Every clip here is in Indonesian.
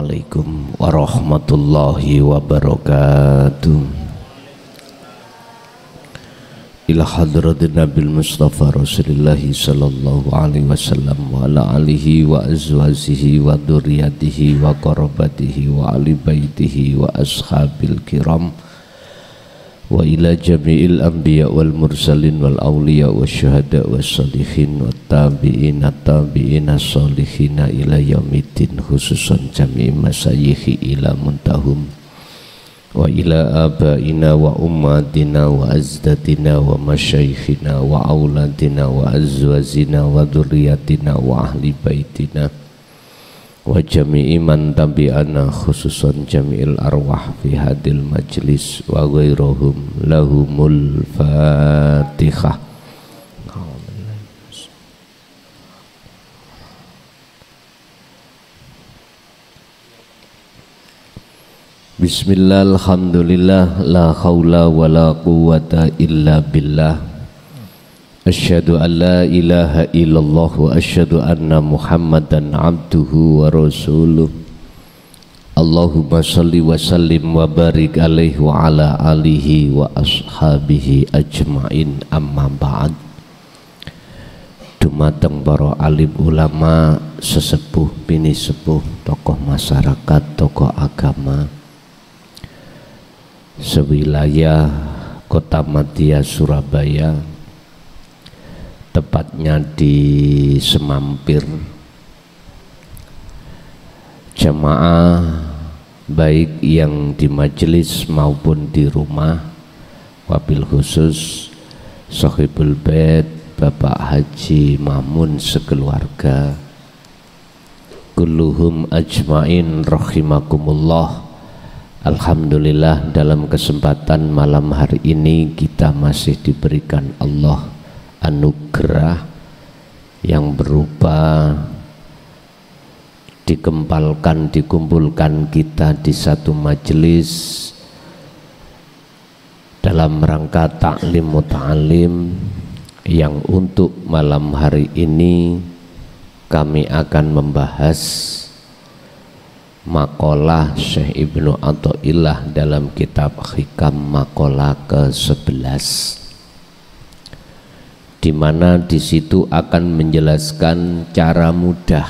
Assalamualaikum warahmatullahi wabarakatuh. Ila hadratin Nabil Mustafa Rasulillahi sallallahu alaihi wasallam wa ala alihi wa azwajihi wa dzurriyyatihi wa qarabatihi wa ali baitihi wa ashabil kiram wa ila jami'il anbiya wal mursalin wal awliya wa syuhada wa salihin wa tabi'ina tabi'ina salihina ila yaumiddin, khususan jami'i masayikhi ila muntahum wa ila abaina wa ummatina wa azdatina wa masyayikhina wa auladina wa azwazina wa dzurriyyatina wa ahli baitina wa jami'i man tabi'ana, khususan jami'il arwah fi hadil majlis wa ghairuhum. Lahumul Fatihah. Bismillah, alhamdulillah, la khawla wa la quwwata illa billah. Asyhadu an la ilaha illallah wa asyhadu anna Muhammadan abduhu wa rasuluh. Allahumma salli wa sallim wa barik alaihi wa ala alihi wa ashabihi ajma'in, amma ba'd. Dumateng para alim ulama, sesepuh bini sepuh, tokoh masyarakat, tokoh agama sewilayah Kota Madya Surabaya, tepatnya di Semampir, jamaah baik yang di majelis maupun di rumah, wabil khusus Sohibul Bait Bapak Haji Mamun sekeluarga, kulluhum ajmain rahimakumullah. Alhamdulillah, dalam kesempatan malam hari ini kita masih diberikan Allah anugerah yang berupa dikumpulkan kita di satu majelis dalam rangka ta'lim muta'alim, yang untuk malam hari ini kami akan membahas makalah Syekh Ibnu Athaillah dalam kitab Hikam makalah ke-11, di mana di situ akan menjelaskan cara mudah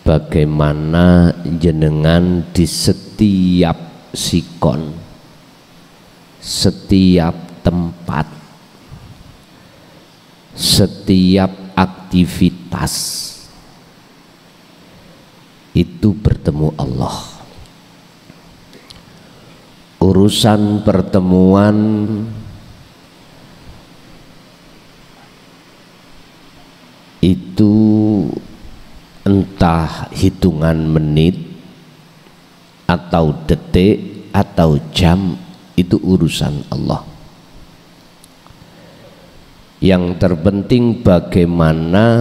bagaimana jenengan di setiap sikon, setiap tempat, setiap aktivitas itu bertemu Allah. Urusan pertemuan itu entah hitungan menit atau detik atau jam, itu urusan Allah. Yang terpenting bagaimana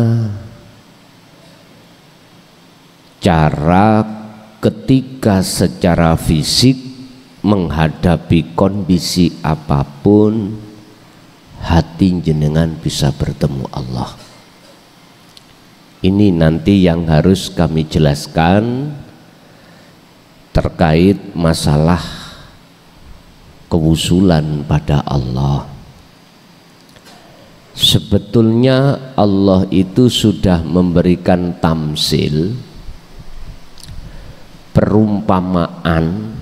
cara ketika secara fisik menghadapi kondisi apapun, hati jenengan bisa bertemu Allah. Ini nanti yang harus kami jelaskan terkait masalah kewusulan pada Allah. Sebetulnya Allah itu sudah memberikan tamsil, perumpamaan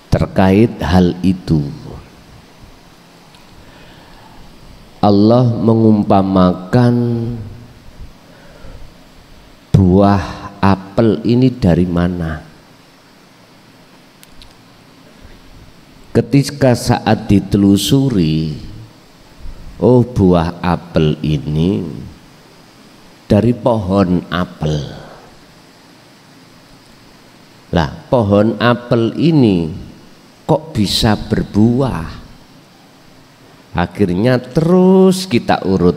terkait hal itu. Allah mengumpamakan buah apel ini dari mana. Ketika saat ditelusuri, oh buah apel ini dari pohon apel. Lah, pohon apel ini kok bisa berbuah? Akhirnya terus kita urut,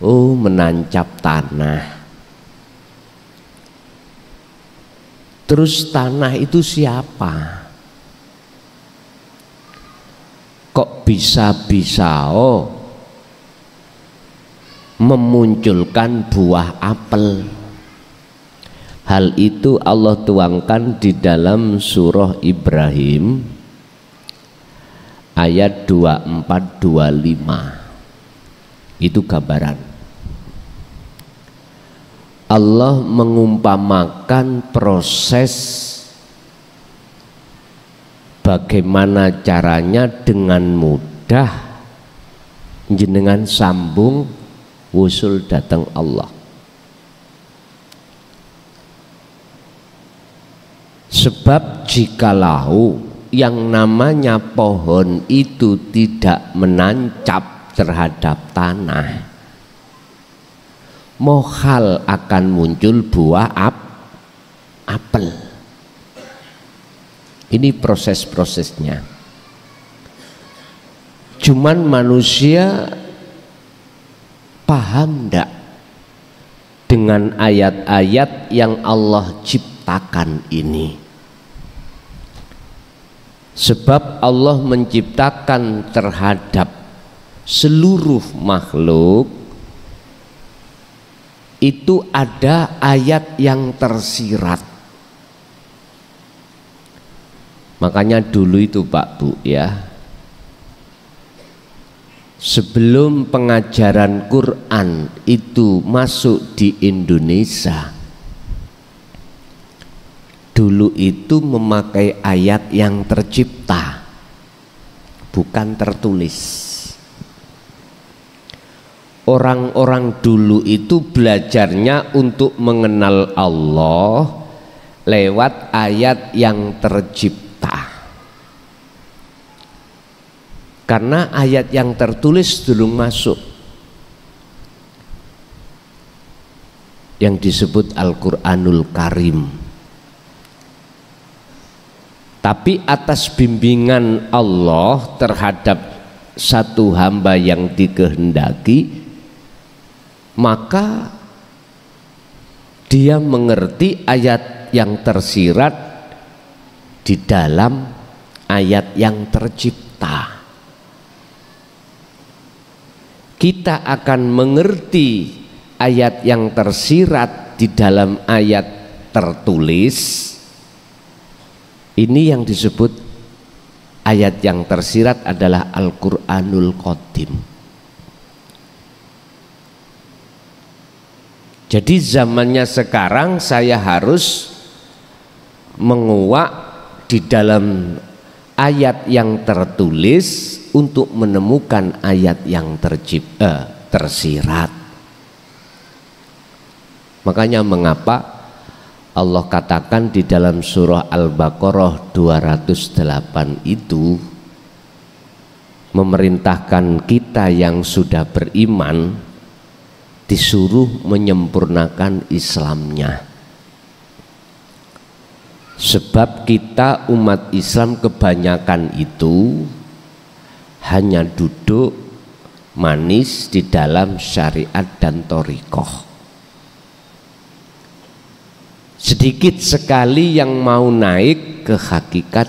oh menancap tanah. Terus tanah itu siapa? Kok bisa-bisa memunculkan buah apel? Hal itu Allah tuangkan di dalam surah Ibrahim ayat 24-25. Itu gambaran. Allah mengumpamakan proses bagaimana caranya dengan mudah jenengan sambung wusul datang Allah. Sebab jikalau yang namanya pohon itu tidak menancap terhadap tanah, mohal akan muncul buah apel. Ini proses-prosesnya. Cuman manusia paham ndak dengan ayat-ayat yang Allah ciptakan ini? Sebab Allah menciptakan terhadap seluruh makhluk itu ada ayat yang tersirat. Makanya dulu itu Pak Bu ya, sebelum pengajaran Quran itu masuk di Indonesia, dulu itu memakai ayat yang tercipta, bukan tertulis. Orang-orang dulu itu belajarnya untuk mengenal Allah lewat ayat yang tercipta. Karena ayat yang tertulis belum masuk, yang disebut Al-Quranul Karim. Tapi atas bimbingan Allah terhadap satu hamba yang dikehendaki, maka dia mengerti ayat yang tersirat di dalam ayat yang tercipta. Kita akan mengerti ayat yang tersirat di dalam ayat tertulis. Ini yang disebut ayat yang tersirat adalah Al-Quranul Qadim. Jadi zamannya sekarang saya harus menguak di dalam ayat yang tertulis untuk menemukan ayat yang tersirat. Makanya mengapa Allah katakan di dalam surah Al-Baqarah 208 itu memerintahkan kita yang sudah beriman disuruh menyempurnakan Islamnya. Sebab kita umat Islam kebanyakan itu hanya duduk manis di dalam syariat dan thariqah. Sedikit sekali yang mau naik ke hakikat,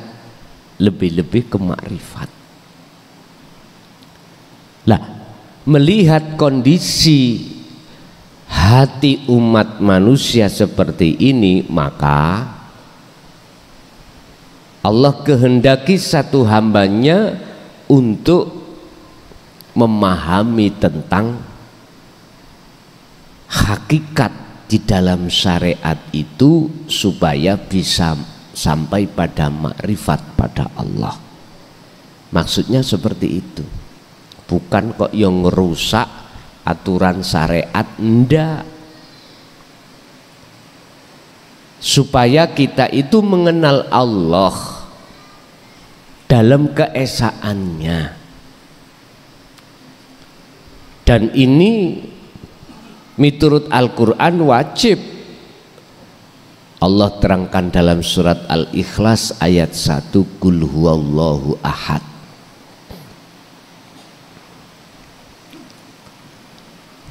lebih-lebih ke makrifat. Lah, melihat kondisi hati umat manusia seperti ini, maka Allah kehendaki satu hambanya untuk memahami tentang hakikat di dalam syariat itu supaya bisa sampai pada makrifat pada Allah. Maksudnya seperti itu. Bukan kok yang ngerusak aturan syariat, enggak. Supaya kita itu mengenal Allah dalam keesaannya. Dan ini miturut Al-Quran wajib. Allah terangkan dalam surat Al-Ikhlas ayat 1, Qul huwallahu ahad.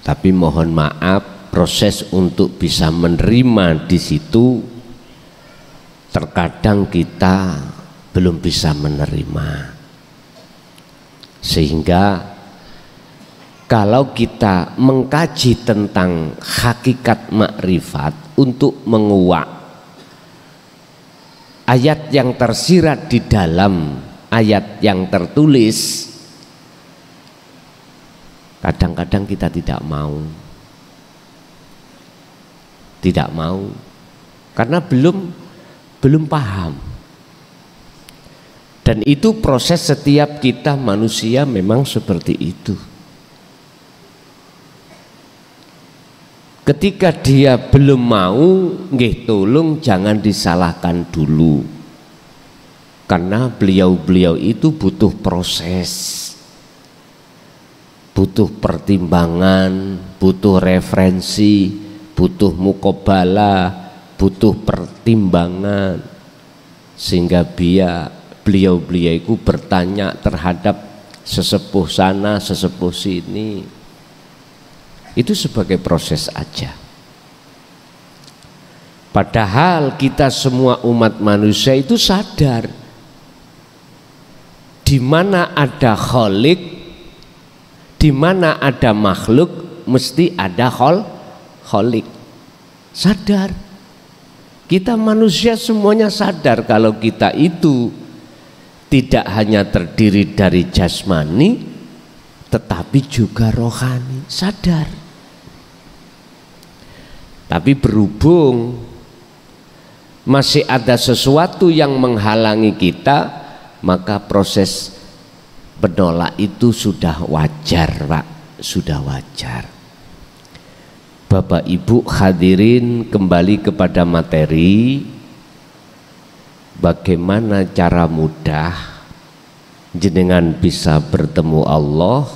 Tapi mohon maaf, proses untuk bisa menerima di situ terkadang kita belum bisa menerima. Sehingga kalau kita mengkaji tentang hakikat makrifat untuk menguak ayat yang tersirat di dalam ayat yang tertulis, kadang-kadang kita tidak mau karena belum paham. Dan itu proses setiap kita manusia memang seperti itu. Ketika dia belum mau, nggih tolong jangan disalahkan dulu. Karena beliau-beliau itu butuh proses, butuh pertimbangan, butuh referensi, butuh mukobala, butuh pertimbangan, sehingga beliau-beliau itu bertanya terhadap sesepuh sana, sesepuh sini. Itu sebagai proses aja. Padahal kita semua umat manusia itu sadar di mana ada khalik, di mana ada makhluk, mesti ada khalik. Sadar. Kita manusia semuanya sadar kalau kita itu tidak hanya terdiri dari jasmani, tetapi juga rohani. Sadar. Tapi berhubung masih ada sesuatu yang menghalangi kita, maka proses menolak itu sudah wajar, Pak, sudah wajar. Bapak Ibu hadirin, kembali kepada materi, bagaimana cara mudah jenengan bisa bertemu Allah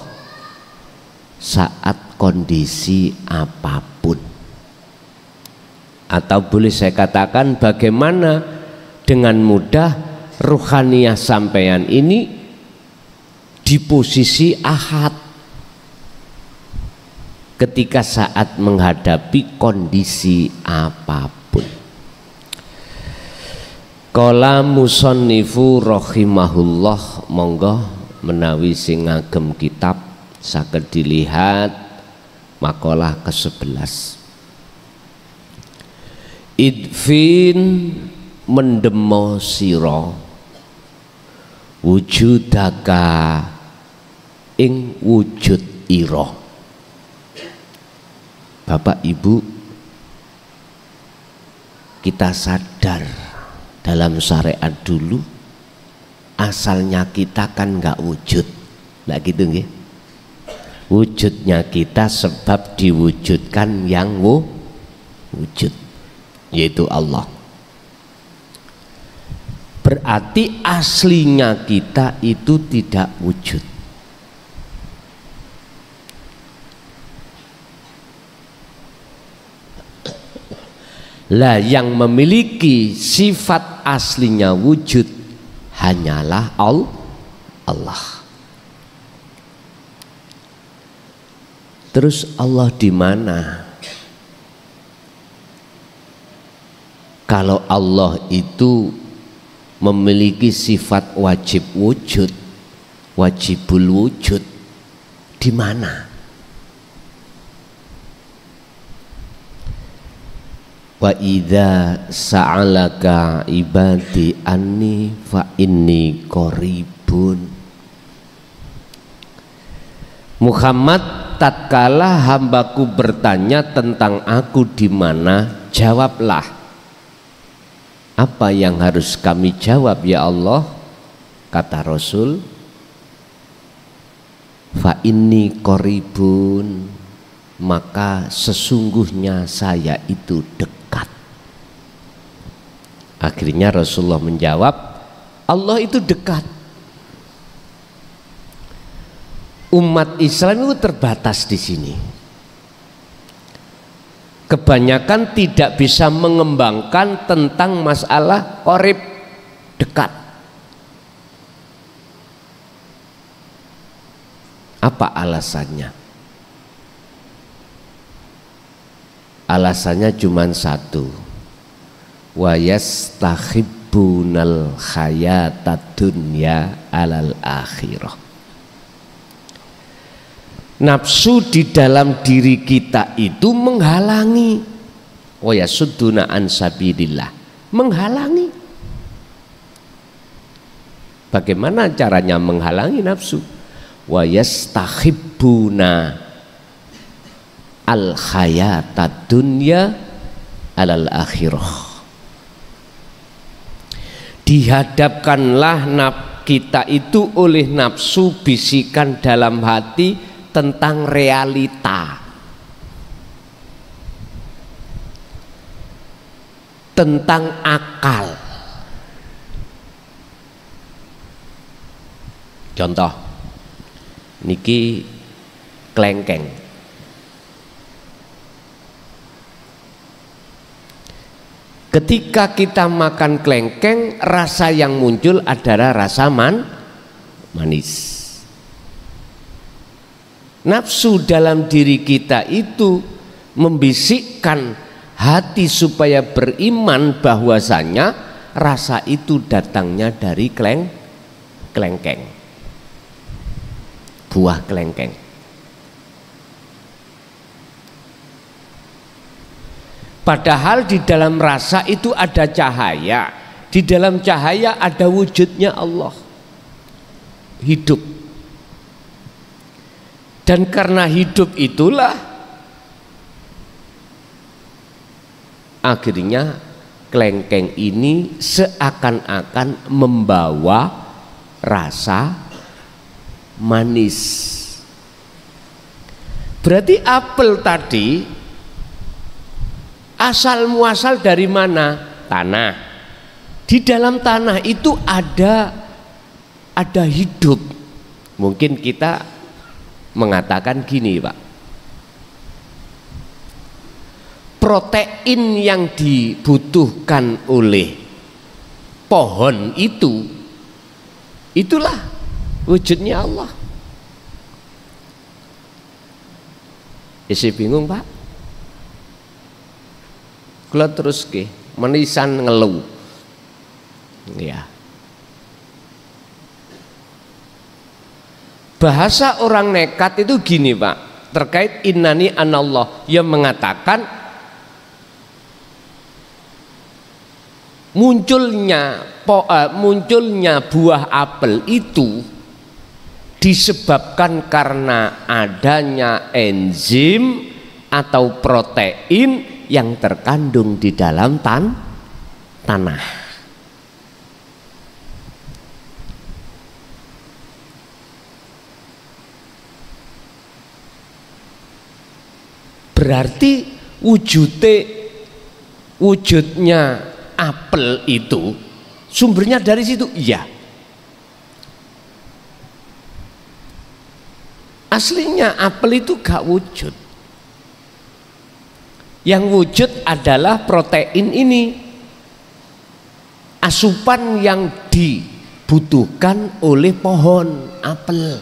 saat kondisi apapun. Atau boleh saya katakan bagaimana dengan mudah ruhaniyah sampeyan ini di posisi ahad ketika saat menghadapi kondisi apapun. Qala musannifu rahimahullah, monggo menawi sing ngagem kitab saged dilihat makalah ke-11. Idfin mendemo siro wujudaka ing wujud iro. Bapak Ibu, kita sadar dalam syariat dulu asalnya kita kan nggak wujud, nggak gitu nggih? Wujudnya kita sebab diwujudkan yang wujud, yaitu Allah. Berarti aslinya kita itu tidak wujud. Lah yang memiliki sifat aslinya wujud hanyalah Allah. Terus Allah di mana? Kalau Allah itu memiliki sifat wajib wujud, wajibul wujud, di mana? Wa idza sa'alaka ibadi anni fa inni qaribun. Muhammad, tatkala hambaku bertanya tentang aku di mana, jawablah. Apa yang harus kami jawab ya Allah? Kata Rasul, fa inni qaribun, maka sesungguhnya saya itu dekat. Akhirnya Rasulullah menjawab, Allah itu dekat. Umat Islam itu terbatas di sini. Kebanyakan tidak bisa mengembangkan tentang masalah qarib, dekat. Apa alasannya? Alasannya cuma satu, wa yastahibbunal hayatad dunya alal akhirah. Nafsu di dalam diri kita itu menghalangi, wa yasudduna an sabilillah, menghalangi. Bagaimana caranya menghalangi nafsu? Wa yastahibbuna al hayatad dunya alal akhirah. Dihadapkanlah kita itu oleh nafsu bisikan dalam hati tentang realita, tentang akal. Contoh niki klengkeng. Ketika kita makan klengkeng, rasa yang muncul adalah rasa manis. Nafsu dalam diri kita itu membisikkan hati supaya beriman bahwasanya rasa itu datangnya dari klengkeng, buah klengkeng. Padahal di dalam rasa itu ada cahaya, di dalam cahaya ada wujudnya Allah, hidup. Dan karena hidup itulah akhirnya klengkeng ini seakan-akan membawa rasa manis. Berarti apel tadi asal muasal dari mana? Tanah. Di dalam tanah itu ada hidup. Mungkin kita mengatakan gini, Pak. Protein yang dibutuhkan oleh pohon itu, itulah wujudnya Allah. Isi bingung, Pak? Kula terus ke menisan ngeluh, ya. Bahasa orang nekat itu gini, Pak, terkait innani anallah, yang mengatakan munculnya buah apel itu disebabkan karena adanya enzim atau protein yang terkandung di dalam tanah. Berarti wujudnya apel itu sumbernya dari situ, iya. Aslinya apel itu gak wujud. Yang wujud adalah protein ini, asupan yang dibutuhkan oleh pohon apel.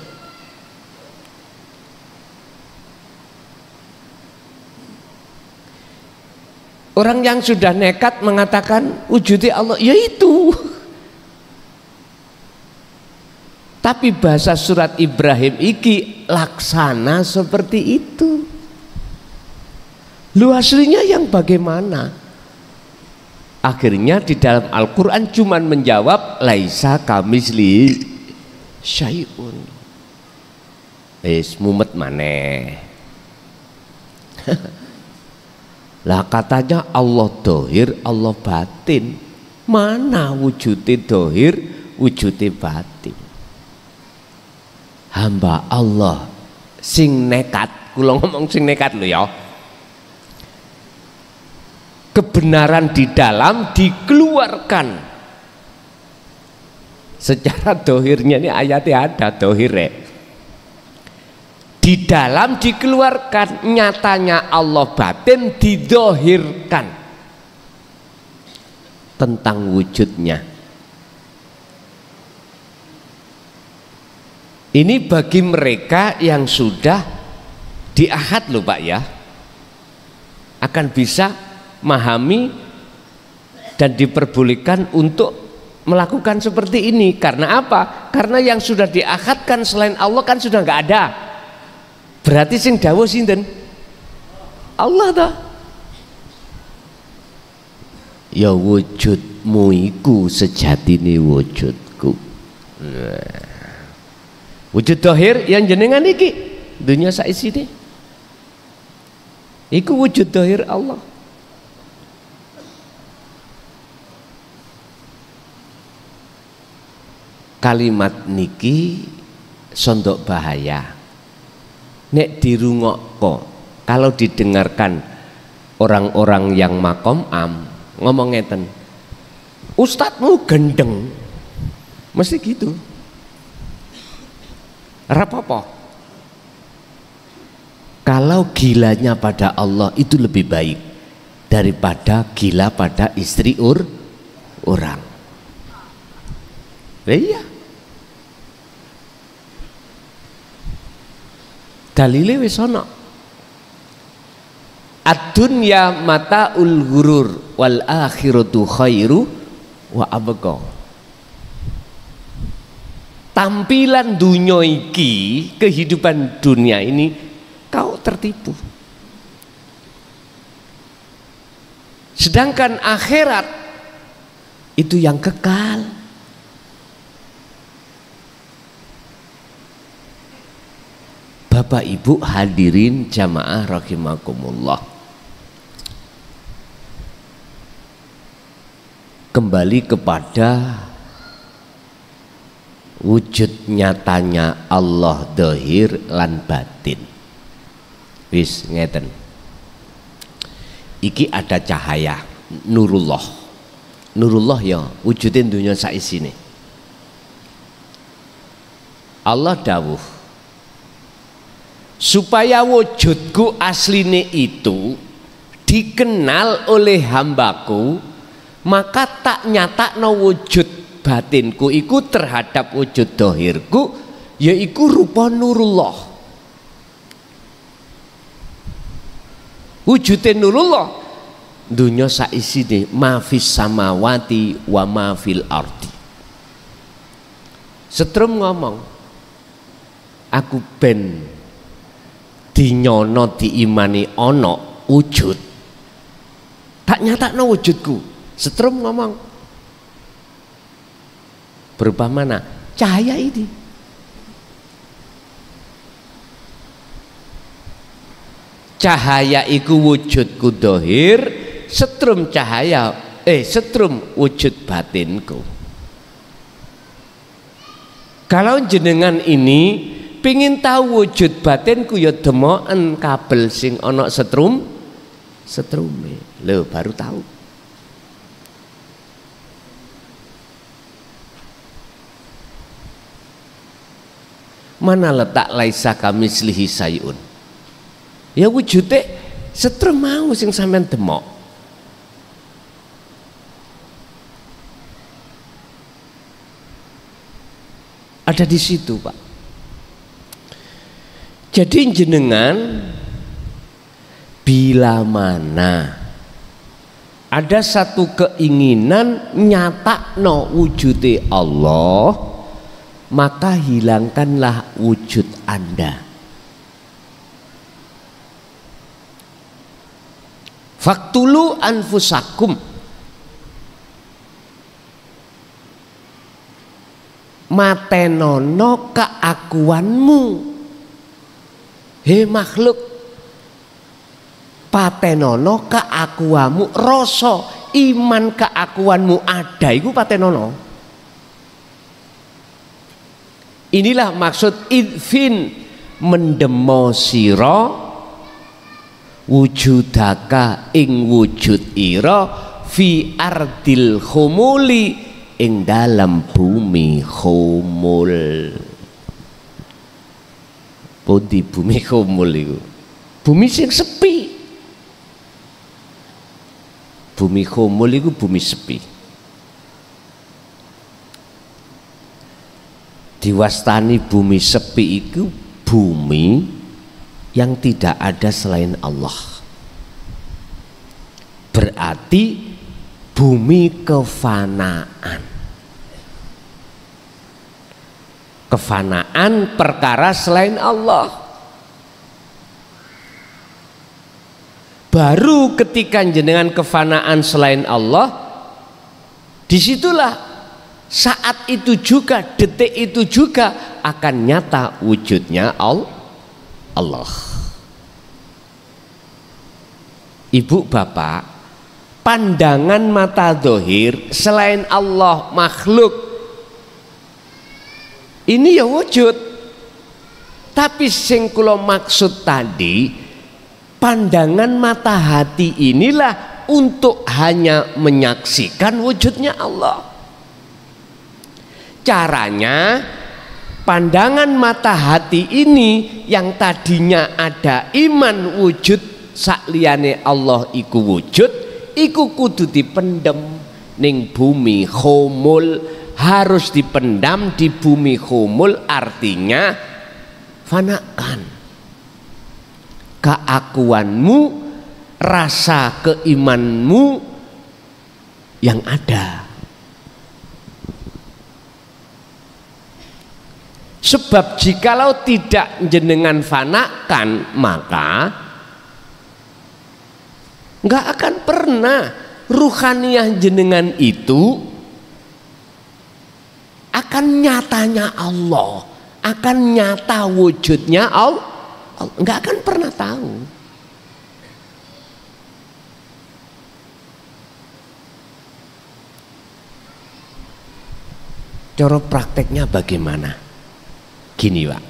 Orang yang sudah nekat mengatakan wujudnya Allah, yaitu. Tapi bahasa surat Ibrahim iki laksana seperti itu. Lu aslinya yang bagaimana? Akhirnya di dalam Al-Quran cuman menjawab laisa kamisli syai'un. Mumet maneh. Lah katanya Allah dohir, Allah batin. Mana wujudnya dohir, wujudnya batin? Hamba Allah sing nekat, kula ngomong sing nekat lho ya. Kebenaran di dalam dikeluarkan secara dohirnya, ini ayatnya ada dohirnya, di dalam dikeluarkan, nyatanya Allah batin didohirkan tentang wujudnya. Ini bagi mereka yang sudah diahad loh Pak ya, akan bisa memahami dan diperbolehkan untuk melakukan seperti ini. Karena apa? Karena yang sudah diakadkan selain Allah kan sudah nggak ada. Berarti sing dawuh sinten? Allah ta. Ya wujudmu iku sejatine wujudku. Wujud dohir yang jenengan iki dunia saisine iku wujud dohir Allah. Kalimat niki sondok bahaya nek dirungokko, kalau didengarkan orang-orang yang makom am ngomong ngeten, ustadzmu gendeng, mesti gitu. Rapopo kalau gilanya pada Allah itu lebih baik daripada gila pada istri orang. Iya, dalile wis ana. Ad-dunya mata'ul ghurur wal akhiratu khairu wa abqa. Tampilan dunia iki, kehidupan dunia ini kau tertipu. Sedangkan akhirat itu yang kekal. Bapak Ibu hadirin jamaah rahimakumullah. Kembali kepada wujud nyatanya Allah dohir lan batin. Wis ngeten. Iki ada cahaya nurullah. Nurullah ya wujudin dunia saisine. Allah dawuh supaya wujudku asline itu dikenal oleh hambaku, maka tak nyatakno wujud batinku iku terhadap wujud dohirku, yaiku rupa nurullah. Wujudin nurullah dunya saisine mafis samawati wa mafil ardi. Setrum ngomong aku ben dinyono diimani ono wujud, tak nyatakno wujudku. Setrum ngomong berupa mana? Cahaya ini. Cahaya iku wujudku dohir, setrum cahaya setrum wujud batinku. Kalau jenengan ini pingin tahu wujud batinku, ya demoken kabel sing ana setrume lho baru tahu. Mana letak laisa kamislihi sayun? Ya wujude setrum mau sing sampean demok. Ada di situ, Pak. Jadi jenengan bila mana ada satu keinginan nyatakno wujude Allah, maka hilangkanlah wujud Anda. Faktulu anfusakum, matenono keakuanmu. He makhluk, patenono keakuanmu, rasa iman keakuanmu ada iku patenono. Inilah maksud idfin mendemo sira wujudaka ing wujud ira fi ardil khumuli ing dalam bumi khumul. Pundi bumi khumul iku? Bumi sing sepi. Bumi khumul iku bumi sepi. Diwastani bumi sepi itu bumi yang tidak ada selain Allah. Berarti bumi kefanaan. Kefanaan perkara selain Allah. baru ketika jenengan kefanaan selain Allah, disitulah saat itu juga, detik itu juga akan nyata wujudnya Allah. Ibu bapak, pandangan mata zahir selain Allah makhluk ini ya wujud. Tapi sing kula maksud tadi, pandangan mata hati inilah untuk hanya menyaksikan wujudnya Allah. Caranya, pandangan mata hati ini yang tadinya ada iman wujud sakliyane Allah iku wujud, iku kudu dipendem ning bumi khumul, harus dipendam di bumi khumul, artinya fanakan keakuanmu, rasa keimanmu yang ada. Sebab jikalau tidak jenengan fanakan, maka nggak akan pernah ruhaniyah jenengan itu akan nyatanya Allah, akan nyata wujudnya Allah, nggak akan pernah tahu. Cara prakteknya bagaimana? Gini Pak,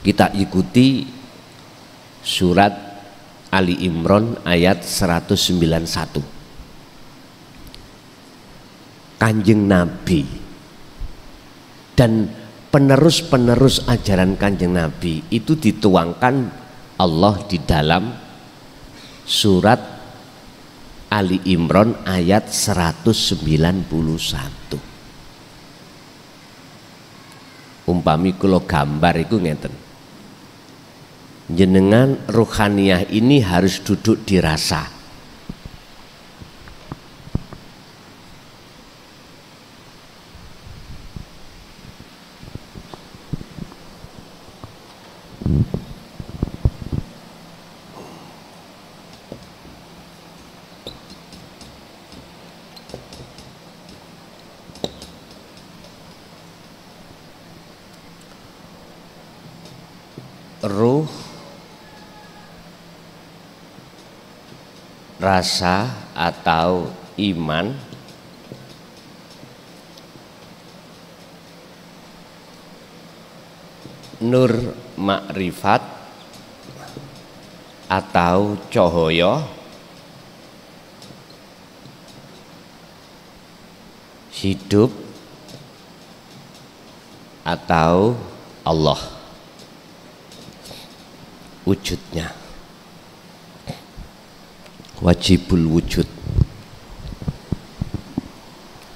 kita ikuti surat Ali Imran ayat 191. Kanjeng Nabi dan penerus-penerus ajaran Kanjeng Nabi itu dituangkan Allah di dalam surat Ali Imran ayat 191. Umpami kula gambar iku ngeten. Jenengan ruhaniyah ini harus duduk dirasa. Ruh, rasa atau iman nur makrifat atau cahaya hidup atau Allah wujudnya, wajibul wujud.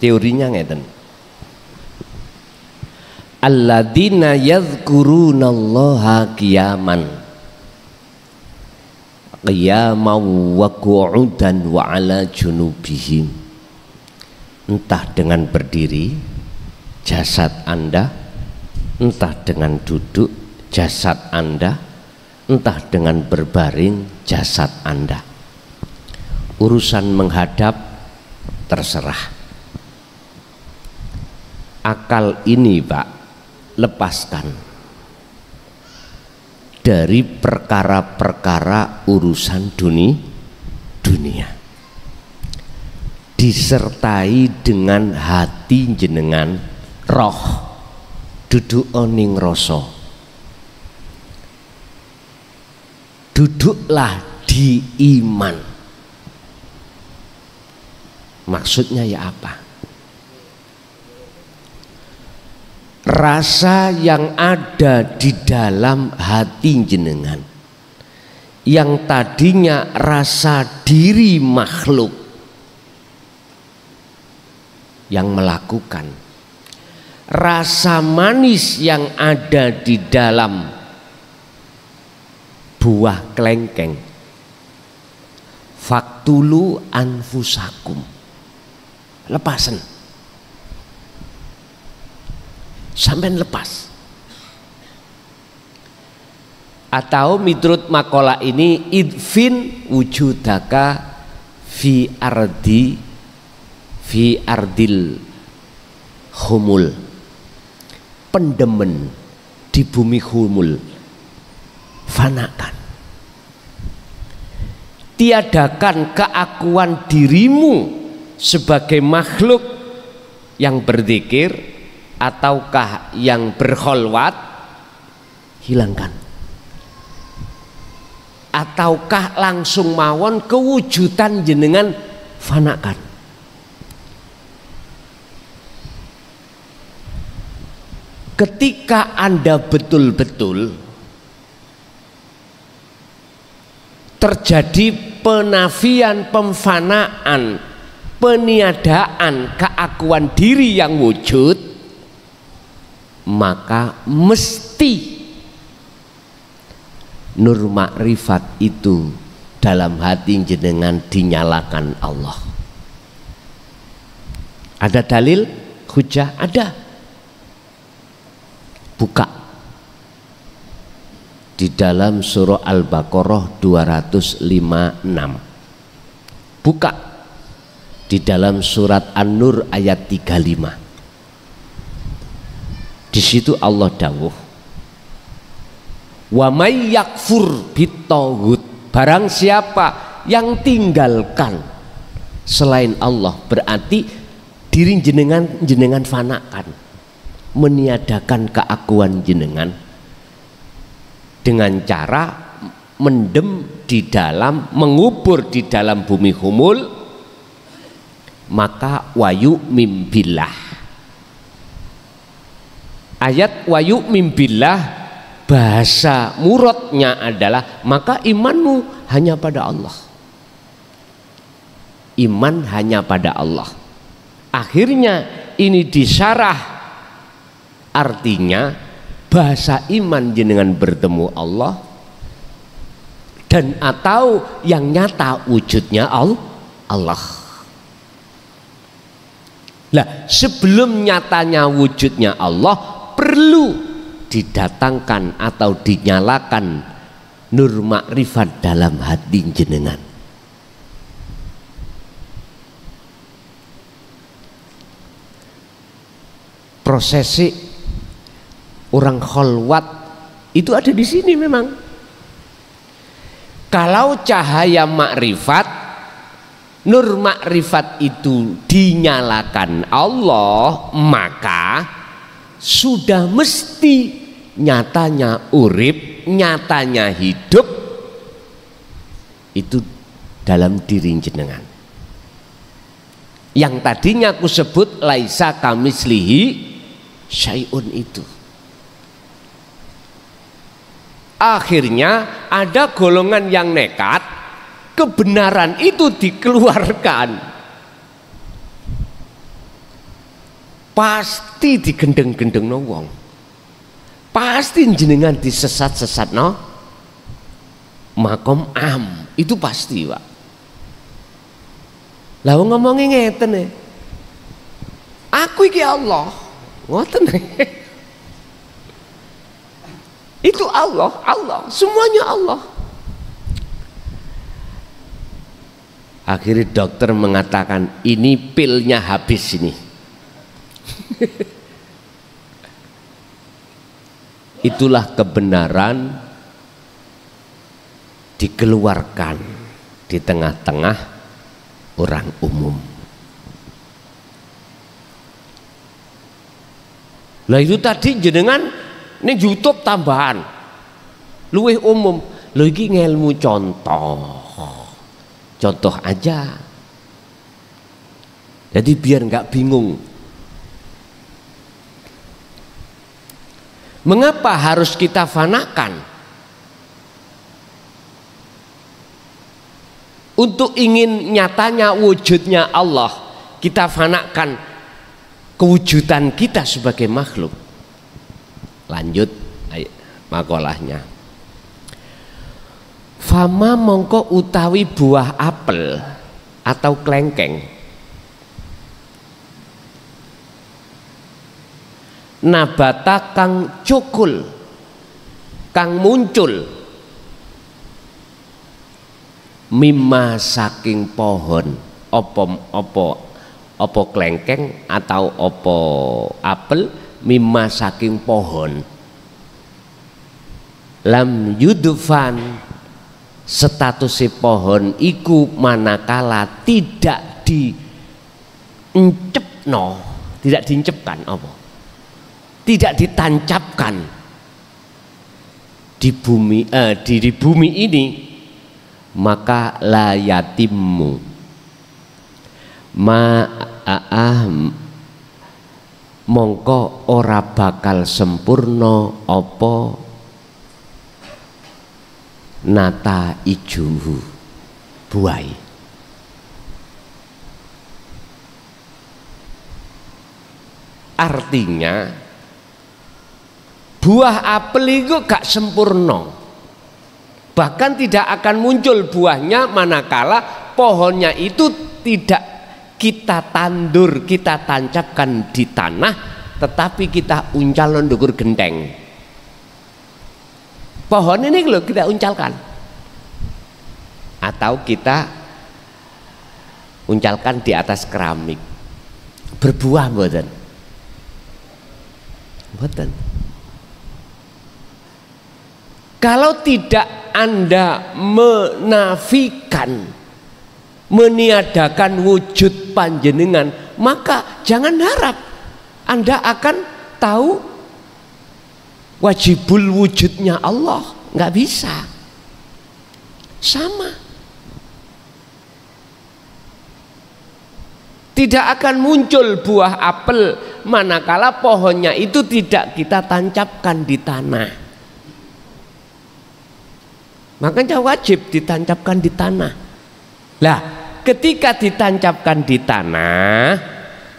Teorinya ngeten, alladzina yadhkurunallaha qiyaman wa qu'udan wa ala junubihim. Entah dengan berdiri jasad Anda, entah dengan duduk jasad Anda, entah dengan berbaring jasad Anda. Urusan menghadap terserah. Akal ini Pak, lepaskan dari perkara-perkara urusan dunia. Disertai dengan hati jenengan, roh duduk oning rasa. Duduklah di iman. Maksudnya ya apa? Rasa yang ada di dalam hati jenengan, yang tadinya rasa diri makhluk yang melakukan, rasa manis yang ada di dalam buah kelengkeng, faktulu anfusakum, lepasen, sampai lepas. Atau miturut makalah ini idfin wujudaka fi ardil humul, pendemen di bumi humul, fanakan, tiadakan keakuan dirimu sebagai makhluk yang berzikir ataukah yang berkholwat, hilangkan. Ataukah langsung mawon kewujudan jenengan fanakan. Ketika Anda betul-betul terjadi penafian, pemfanaan, peniadaan keakuan diri yang wujud, maka mesti nur makrifat itu dalam hati jenengan dinyalakan Allah. Ada dalil hujah? Ada. Buka di dalam surah Al-Baqarah 256. Buka di dalam surat An-Nur ayat 35. Di situ Allah dawuh, wa may yakfur bitaghut, barang siapa yang tinggalkan selain Allah, berarti diri jenengan fanakan, meniadakan keakuan jenengan dengan cara mendem di dalam, mengubur di dalam bumi humul, maka wayu mimbillah. Ayat wayu mimbillah bahasa muradnya adalah maka imanmu hanya pada Allah. Iman hanya pada Allah. Akhirnya ini disyarah, artinya bahasa iman jenengan bertemu Allah dan atau yang nyata wujudnya Allah. Lah sebelum nyatanya wujudnya Allah perlu didatangkan atau dinyalakan nur makrifat dalam hati jenengan. Prosesi orang kholwat itu ada di sini memang. Kalau cahaya makrifat, nur makrifat itu dinyalakan Allah, maka sudah mesti nyatanya urip, nyatanya hidup itu dalam diri jenengan. Yang tadinya aku sebut laisa kamislihi syai'un itu. Akhirnya ada golongan yang nekat, kebenaran itu dikeluarkan. Pasti digendeng-gendeng no wong, pasti jenengan disesat-sesat no makom am, itu pasti Pak. Lah ngomongin ngeten nih, aku iki Allah ngoten itu Allah, semuanya Allah. Akhirnya dokter mengatakan ini pilnya habis ini. Itulah kebenaran dikeluarkan di tengah-tengah orang umum. Lah itu tadi jenengan ini YouTube tambahan luwih umum. Lho iki ngelmu contoh aja, jadi biar nggak bingung. Mengapa harus kita fanakan? Untuk ingin nyatanya wujudnya Allah, kita fanakan kewujudan kita sebagai makhluk. Lanjut makolahnya. Fama mongko utawi buah apel atau klengkeng, nabata kang cukul, kang muncul mimma saking pohon opo klengkeng atau opo apel, mimma saking pohon lam yudfan status pohon iku manakala tidak tidak diencepkan apa? Tidak ditancapkan di bumi ini, maka la yatimmu mongko ora bakal sempurna apa nata ijuhu buai. Artinya buah apel itu gak sempurna, bahkan tidak akan muncul buahnya manakala pohonnya itu tidak kita tandur, kita tancapkan di tanah, tetapi kita uncal ndukur genteng. Pohon ini loh kita uncalkan, atau kita uncalkan di atas keramik, berbuah mboten? Mboten. Kalau tidak Anda menafikan, meniadakan wujud panjenengan, maka jangan harap Anda akan tahu wajibul wujudnya Allah. Nggak bisa. Sama. Tidak akan muncul buah apel manakala pohonnya itu tidak kita tancapkan di tanah. Makanya wajib ditancapkan di tanah. Lah, ketika ditancapkan di tanah,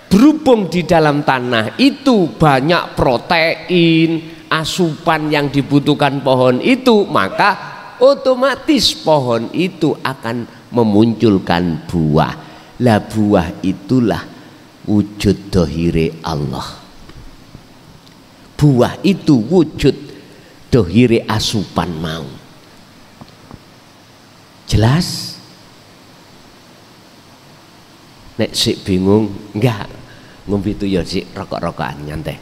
berhubung di dalam tanah itu banyak protein, asupan yang dibutuhkan pohon itu, maka otomatis pohon itu akan memunculkan buah. Lah buah itulah wujud dohire Allah. Buah itu wujud dohire asupan mau. Jelas? Nek sik bingung, enggak ngombe itu ya sik rokok-rokokan nyantai.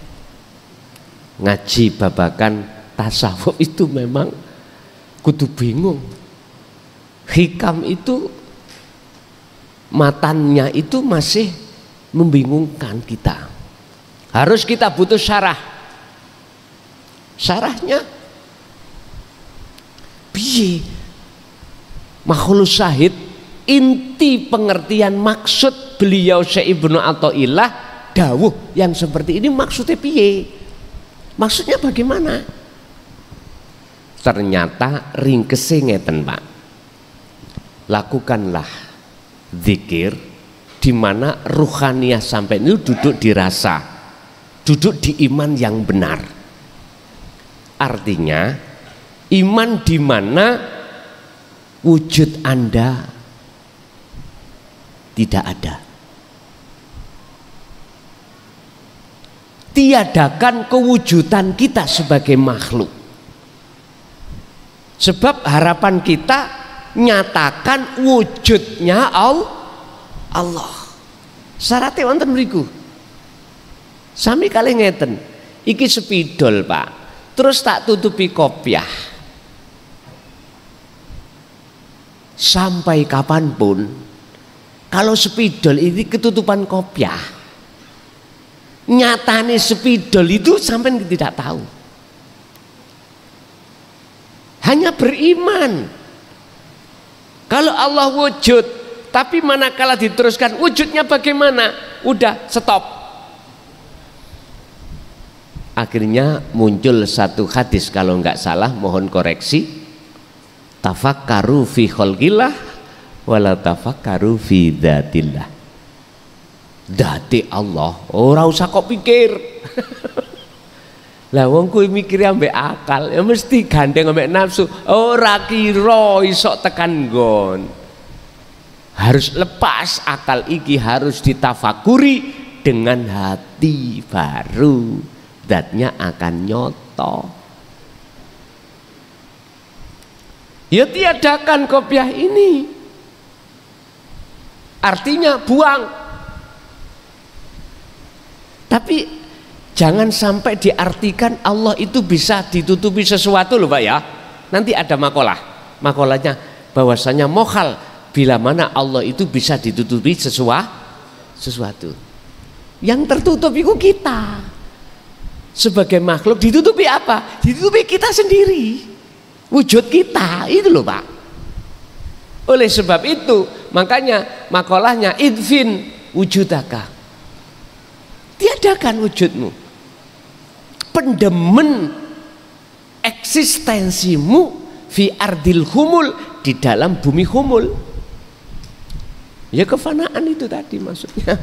Ngaji babakan tasawuf itu memang kudu bingung. Hikam itu matannya itu masih membingungkan kita. Harus kita butuh syarah. Syarahnya piye? Makhluk syahid, inti pengertian maksud beliau Syekh Ibnu Athaillah dawuh yang seperti ini maksudnya piye? Maksudnya bagaimana? Ternyata ringkese ngeten, Pak. Lakukanlah zikir di mana ruhaniyah sampai ini duduk di rasa, duduk di iman yang benar. Artinya iman di mana wujud Anda tidak ada. Tiadakan kewujudan kita sebagai makhluk. Sebab harapan kita nyatakan wujudnya Allah. Syaratnya wonten mriku. Sami kali ngeten. Iki spidol, Pak. Terus tak tutupi kopiah. Sampai kapanpun kalau spidol ini ketutupan kopiah, nyatane spidol itu sampai tidak tahu. Hanya beriman kalau Allah wujud, tapi manakala diteruskan wujudnya bagaimana, udah stop. Akhirnya muncul satu hadis, kalau nggak salah mohon koreksi, tafakkaru fi khalqillah wala tafakkaru fi dzatillah. Dati Allah ora usah kok pikir. Lah wong kuwi mikir ambek akal ya mesti gandeng ambek nafsu. Ora kira iso tekan nggon. Harus lepas akal iki, harus ditafakuri dengan hati, baru zatnya akan nyoto. Ya tiadakan kopiah ini. artinya buang. Tapi jangan sampai diartikan Allah itu bisa ditutupi sesuatu loh Pak ya. Nanti ada makolahnya bahwasanya mokhal bila mana Allah itu bisa ditutupi sesuatu. Yang tertutup itu kita sebagai makhluk. Ditutupi apa? Ditutupi kita sendiri, wujud kita itu loh Pak. Oleh sebab itu makanya makolahnya idfin wujudaka, tiadakan wujudmu, pendemen eksistensimu fi ardil humul, di dalam bumi humul. Ya kefanaan itu tadi maksudnya.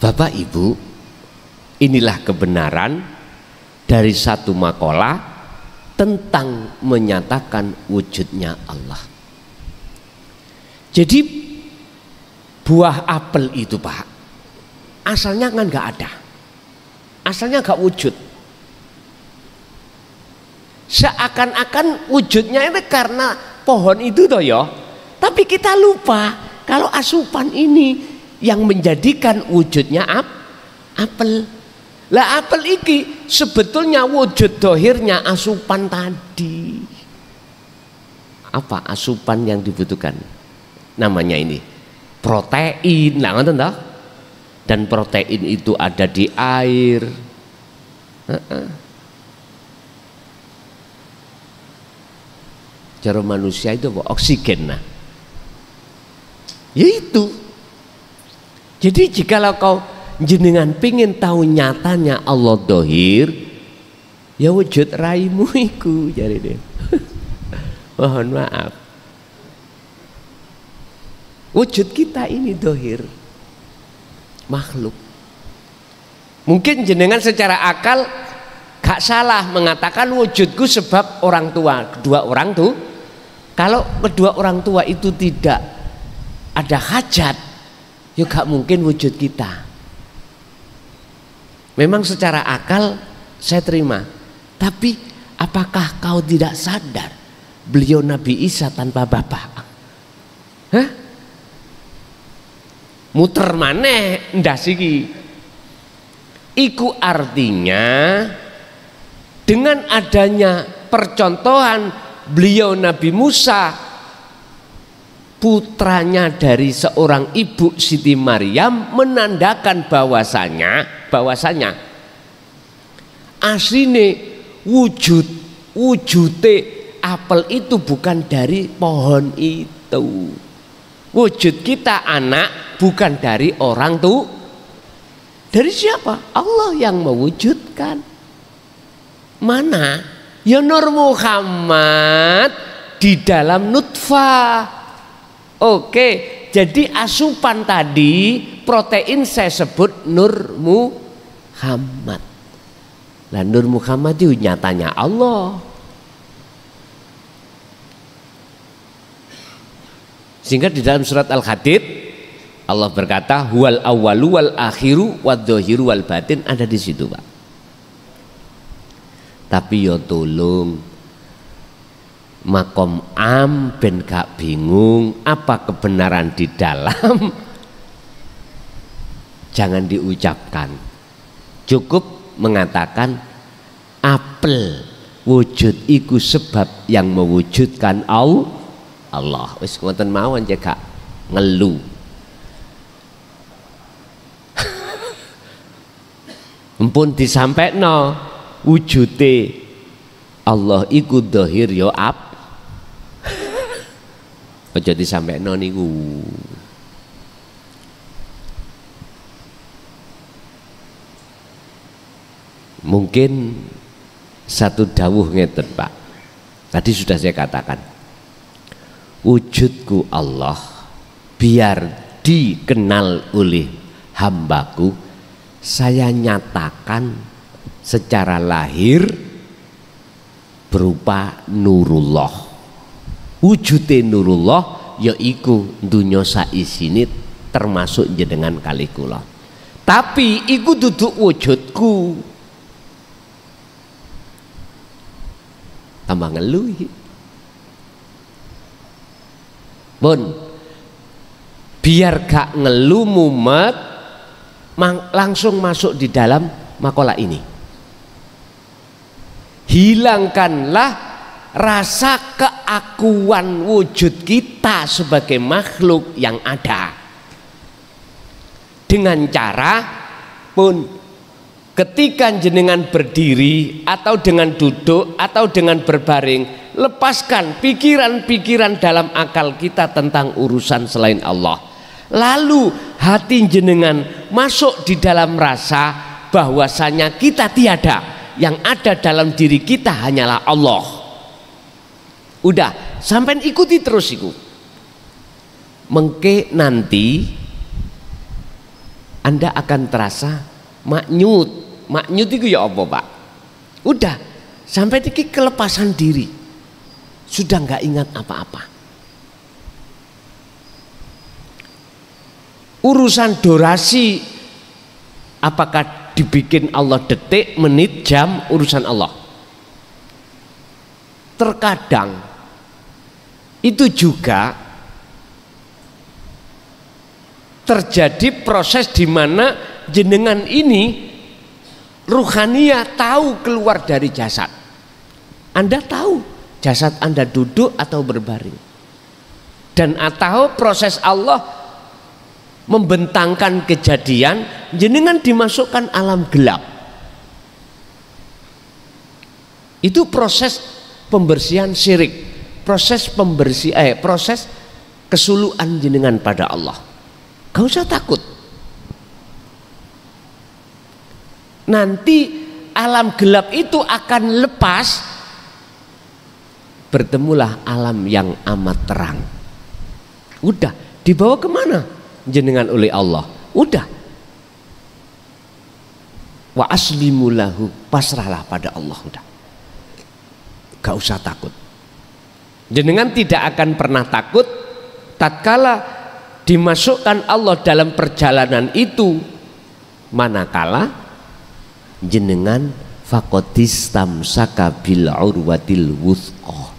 Bapak Ibu, inilah kebenaran dari satu makalah tentang menyatakan wujudnya Allah. Jadi buah apel itu Pak, asalnya kan nggak ada, asalnya nggak wujud. Seakan-akan wujudnya itu karena pohon itu toh ya. Tapi kita lupa kalau asupan ini yang menjadikan wujudnya apel. Lah apel iki sebetulnya wujud dohirnya asupan tadi. Apa asupan yang dibutuhkan? Namanya ini protein, lah ngoten toh? Dan protein itu ada di air. Cara manusia itu apa? Oksigen. Nah, ya itu. Jadi jikalau kau jenengan pingin tahu nyatanya Allah dohir, ya wujud raimu iku jari deh. Mohon maaf. Wujud kita ini dohir, makhluk. Mungkin jenengan secara akal gak salah mengatakan wujudku sebab orang tua, kedua orang tuh. Kalau kedua orang tua itu tidak ada hajat, ya gak mungkin wujud kita. Memang secara akal saya terima, tapi apakah kau tidak sadar beliau Nabi Isa tanpa bapak? Hah? Muter maneh ndas iki. Iku artinya dengan adanya percontohan beliau Nabi Musa, putranya dari seorang ibu Siti Maryam, menandakan bahwasanya asline wujute apel itu bukan dari pohon itu. Wujud kita anak bukan dari orang tuh. Dari siapa? Allah yang mewujudkan. Mana? Ya Nur Muhammad di dalam nutfah. Oke, jadi asupan tadi protein saya sebut Nur Muhammad. Lah Nur Muhammad itu nyatanya Allah. Sehingga di dalam surat Al-Hadid Allah berkata huwal awwalu wal akhiru wad dhahiru wal batin, ada di situ Pak. Tapi ya tolong makom am ben gak bingung apa kebenaran di dalam, jangan diucapkan, cukup mengatakan apel wujud iku sebab yang mewujudkan Allah. Wis ngoten mawon jaga ngelu. Empun disampaikno wujude Allah iku dhahir ya aja disampaikno niku. Mungkin satu dawuh ngeten Pak. Tadi sudah saya katakan, wujudku Allah biar dikenal oleh hambaku, saya nyatakan secara lahir berupa Nurullah. Wujude Nurullah yaiku dunya saisine termasuk jenengan kali kula. Tapi iku duduk wujudku. tambah ngeluh. Pun biar gak ngeluh mumet, langsung masuk di dalam makalah ini. Hilangkanlah rasa keakuan wujud kita sebagai makhluk yang ada dengan cara pun ketika jenengan berdiri atau dengan duduk atau dengan berbaring, lepaskan pikiran-pikiran dalam akal kita tentang urusan selain Allah. Lalu hati jenengan masuk di dalam rasa bahwasanya kita tiada, yang ada dalam diri kita hanyalah Allah. Udah, sampai ikuti terus iku. Mengke nanti Anda akan terasa maknyut. Maknyut itu ya apa, Pak? Udah, sampai tiki kelepasan diri. Sudah nggak ingat apa-apa. Urusan durasi, apakah dibikin Allah detik, menit, jam, urusan Allah. Terkadang itu juga terjadi proses di mana jenengan ini ruhaniyah tahu keluar dari jasad. Anda tahu jasad Anda duduk atau berbaring, dan atau proses Allah membentangkan kejadian jenengan dimasukkan alam gelap. Itu proses pembersihan syirik, proses proses kesuluhan jenengan pada Allah. Gak usah takut. Nanti alam gelap itu akan lepas, bertemulah alam yang amat terang. Udah, dibawa kemana jenengan oleh Allah? Udah, wa aslimulahu, pasrahlah pada Allah. Udah, gak usah takut. Jenengan tidak akan pernah takut tatkala dimasukkan Allah dalam perjalanan itu, manakala jenengan faqatis tamsaka bil urwatil wuthqa,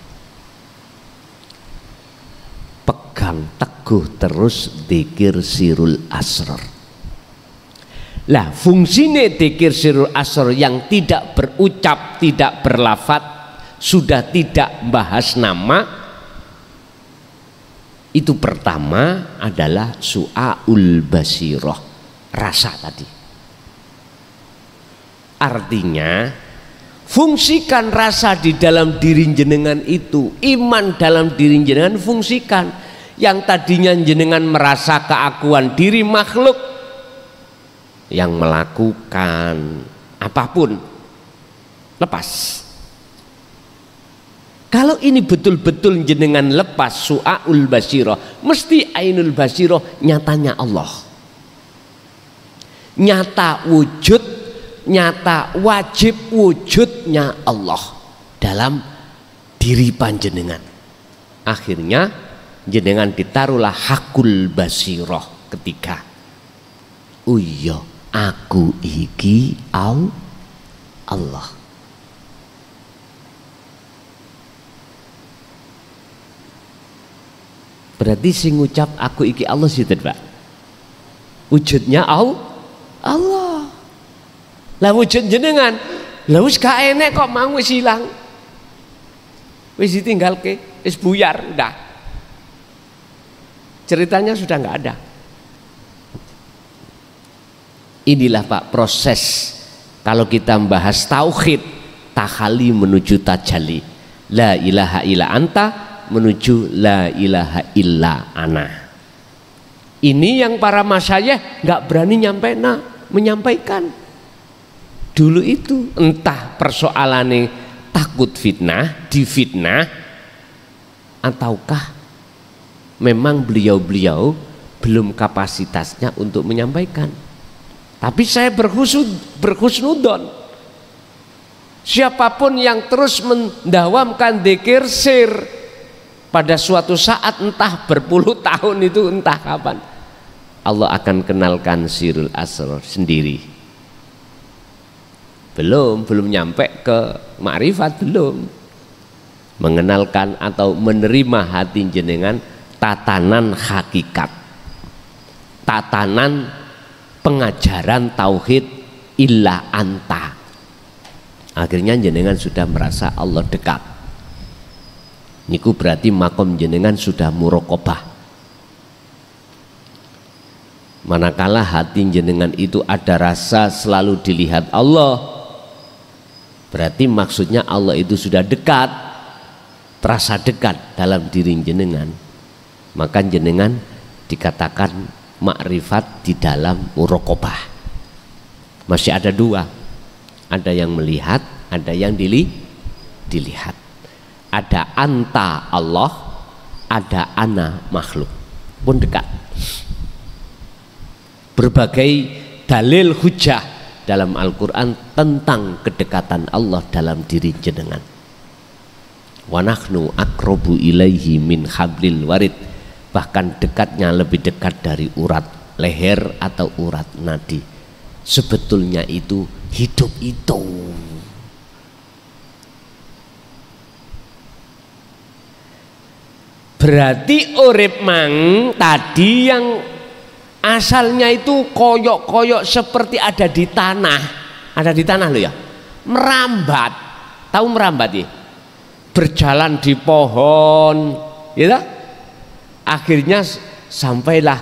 pegang teguh terus dzikir sirul asrar. Lah fungsine dzikir sirul asrar yang tidak berucap, tidak berlafat, sudah tidak bahas nama, itu pertama adalah su'aul basirah, rasa tadi. Artinya fungsikan rasa di dalam diri jenengan itu, iman dalam diri jenengan fungsikan. Yang tadinya jenengan merasa keakuan diri makhluk yang melakukan apapun, lepas. Kalau ini betul-betul jenengan lepas su'aul basirah, mesti ainul basirah, nyatanya Allah, nyata wujud, nyata wajib wujudnya Allah dalam diri panjenengan. Akhirnya jenengan ditaruhlah hakul basirah ketika, oh iya aku iki Allah. Berarti sing ngucap aku iki Allah situ, Pak. Wujudnya Allah. Lah wujud jenengan, lah wis gak enek kok mang wis ilang. Wis ditinggalke, wis buyar, udah. Ceritanya sudah nggak ada. Inilah Pak proses kalau kita membahas tauhid, takhali menuju tajalli. La ilaha illa anta menuju la ilaha illa ana. Ini yang para masyayikh nggak berani menyampaikan. Dulu itu entah persoalannya takut fitnah, difitnah, ataukah memang beliau-beliau belum kapasitasnya untuk menyampaikan. Tapi saya berhusnudon, siapapun yang terus mendawamkan dzikir sir, pada suatu saat entah berpuluh tahun itu entah kapan, Allah akan kenalkan sirul asrar sendiri. Belum nyampe ke makrifat, belum. mengenalkan atau menerima hati jenengan tatanan hakikat, tatanan pengajaran tauhid illa anta. Akhirnya jenengan sudah merasa Allah dekat. Niku berarti makom jenengan sudah muraqabah. Manakala hati jenengan itu ada rasa selalu dilihat Allah, berarti maksudnya Allah itu sudah dekat, terasa dekat dalam diri jenengan. Maka jenengan dikatakan makrifat di dalam muraqabah. Masih ada dua, ada yang melihat, ada yang dilihat. Ada anta Allah, ada ana makhluk, pun dekat. Berbagai dalil hujah dalam Al-Quran tentang kedekatan Allah dalam diri jenengan. Wa nahnu aqrabu ilaihi min hablil warid, bahkan dekatnya lebih dekat dari urat leher atau urat nadi. Sebetulnya itu hidup itu. Berarti urip mang tadi yang asalnya itu koyok-koyok seperti ada di tanah loh ya, merambat, tahu merambat ya, berjalan di pohon, ya, akhirnya sampailah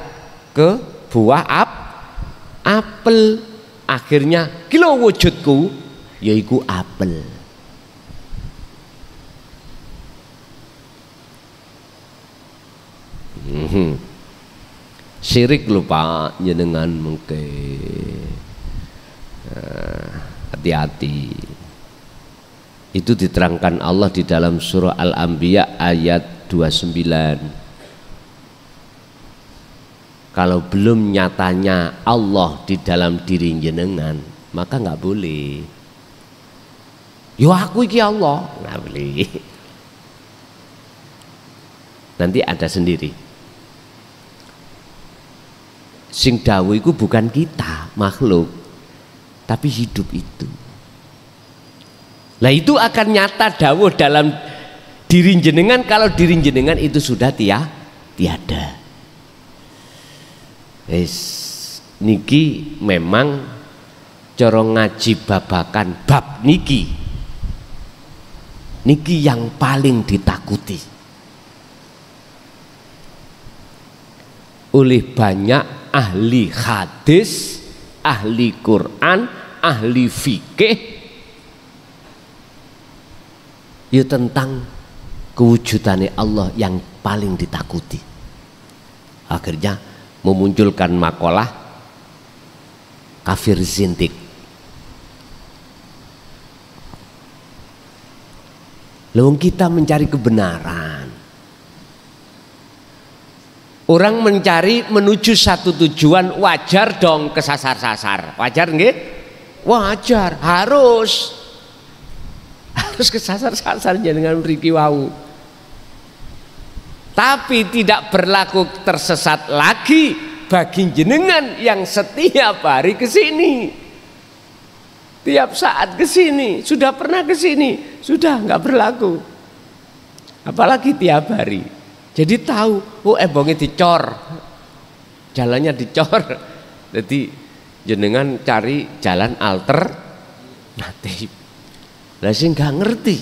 ke buah apel, akhirnya kilo wujudku yaiku apel. Syirik lupa jenengan mungkin, hati-hati. Itu diterangkan Allah di dalam surah Al-Anbiya ayat 29. Kalau belum nyatanya Allah di dalam diri jenengan, maka nggak boleh. Yo aku iki Allah, nggak boleh. Nanti ada sendiri. Sing dawuh iku bukan kita makhluk, tapi hidup itu. Nah itu akan nyata dawuh dalam diri jenengan kalau diri jenengan itu sudah tiada. Niki memang corong ngaji babakan bab niki yang paling ditakuti oleh banyak ahli hadis, ahli Quran, ahli fikih, ya tentang kewujudannya Allah yang paling ditakuti. Akhirnya memunculkan makalah kafir zindik. Lalu kita mencari kebenaran. Orang mencari menuju satu tujuan, wajar dong kesasar-sasar. Wajar nggih? Wajar, harus kesasar-sasar dengan mriki wau. Tapi tidak berlaku tersesat lagi bagi jenengan yang setiap hari ke sini. Tiap saat ke sini, sudah pernah ke sini, sudah nggak berlaku. Apalagi tiap hari. Jadi tahu, ebonge dicor, jalannya dicor. Jadi jenengan cari jalan alternatif. Lah sing gak ngerti,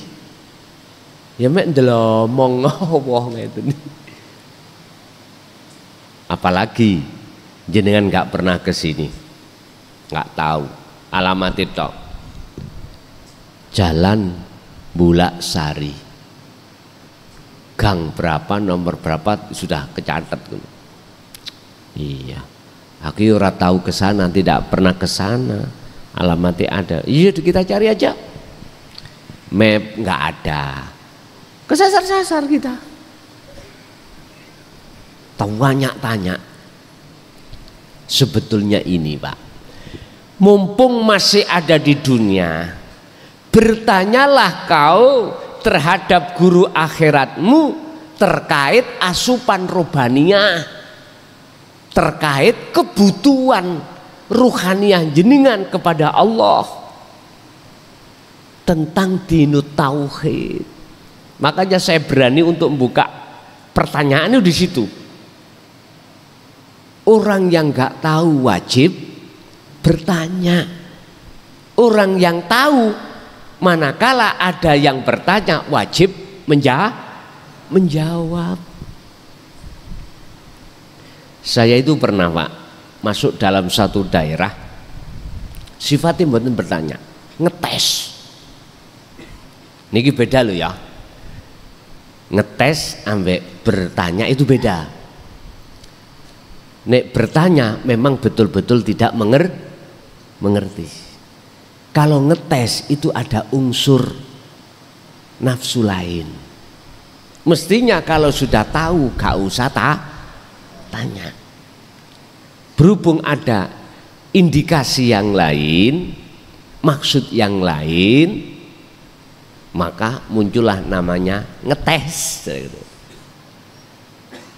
ya mek ndelomong wong ngeten. Apalagi jenengan gak pernah ke sini, gak tahu alamat itu. Jalan Bulak Sari. Gang berapa, nomor berapa sudah kecatat. Iya, aku ora tahu ke sana, tidak pernah ke sana. Alamatnya ada. Iya, kita cari aja. Map nggak ada. Kesasar-sasar kita. Tanya. Sebetulnya ini, Pak. Mumpung masih ada di dunia, bertanyalah kau terhadap guru akhiratmu terkait asupan rohaniah, terkait kebutuhan ruhaniah jenengan kepada Allah, tentang dinut tauhid. Makanya saya berani untuk membuka pertanyaan itu di situ. Orang yang nggak tahu wajib bertanya. Orang yang tahu manakala ada yang bertanya wajib menjawab. Saya itu pernah Pak masuk dalam satu daerah, sifatnya mboten bertanya, ngetes. Niki beda loh ya. Ngetes ambek bertanya itu beda. Nek bertanya memang betul-betul tidak mengerti. Kalau ngetes itu ada unsur nafsu lain. Mestinya kalau sudah tahu gak usah tanya. Berhubung ada indikasi yang lain, maksud yang lain, maka muncullah namanya ngetes.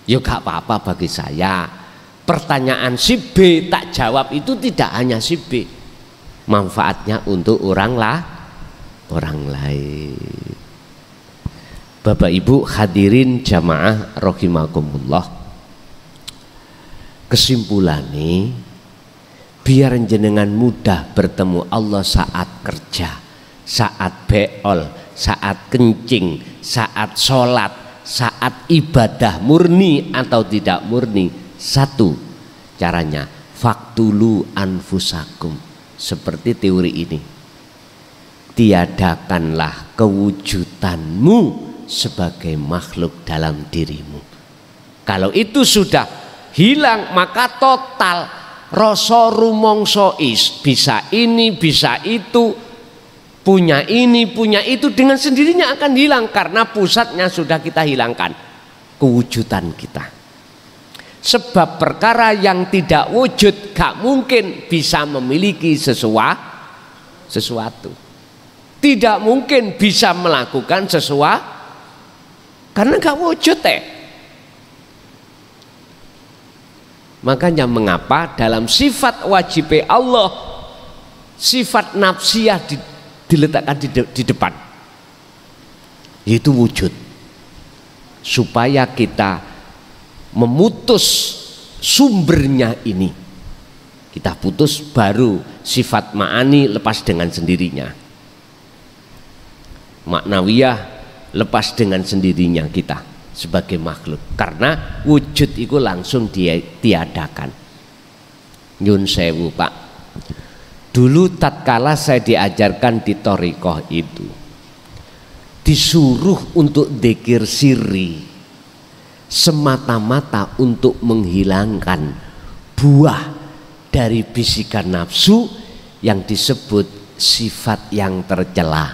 Ya gak apa-apa bagi saya. Pertanyaan si B tak jawab itu tidak hanya si B, manfaatnya untuk orang lain. Bapak Ibu hadirin jamaah rahimakumullah. Kesimpulannya, biar jenengan mudah bertemu Allah saat kerja, saat beol, saat kencing, saat sholat, saat ibadah murni atau tidak murni. Satu caranya, faktulu anfusakum, seperti teori ini, tiadakanlah kewujudanmu sebagai makhluk dalam dirimu. Kalau itu sudah hilang, maka total rasa rumangsa bisa ini bisa itu, punya ini punya itu, dengan sendirinya akan hilang karena pusatnya sudah kita hilangkan, kewujudan kita. Sebab perkara yang tidak wujud gak mungkin bisa memiliki sesuatu. Tidak mungkin bisa melakukan sesuatu karena gak wujud Makanya mengapa dalam sifat wajib Allah, sifat nafsiyah diletakkan di depan, yaitu wujud, supaya kita memutus sumbernya ini. Kita putus, baru sifat ma'ani lepas dengan sendirinya, maknawiyah lepas dengan sendirinya kita sebagai makhluk, karena wujud itu langsung tiadakan. Nyun sewu Pak, dulu tatkala saya diajarkan di thariqah itu, disuruh untuk dzikir sirri semata-mata untuk menghilangkan buah dari bisikan nafsu yang disebut sifat yang tercela,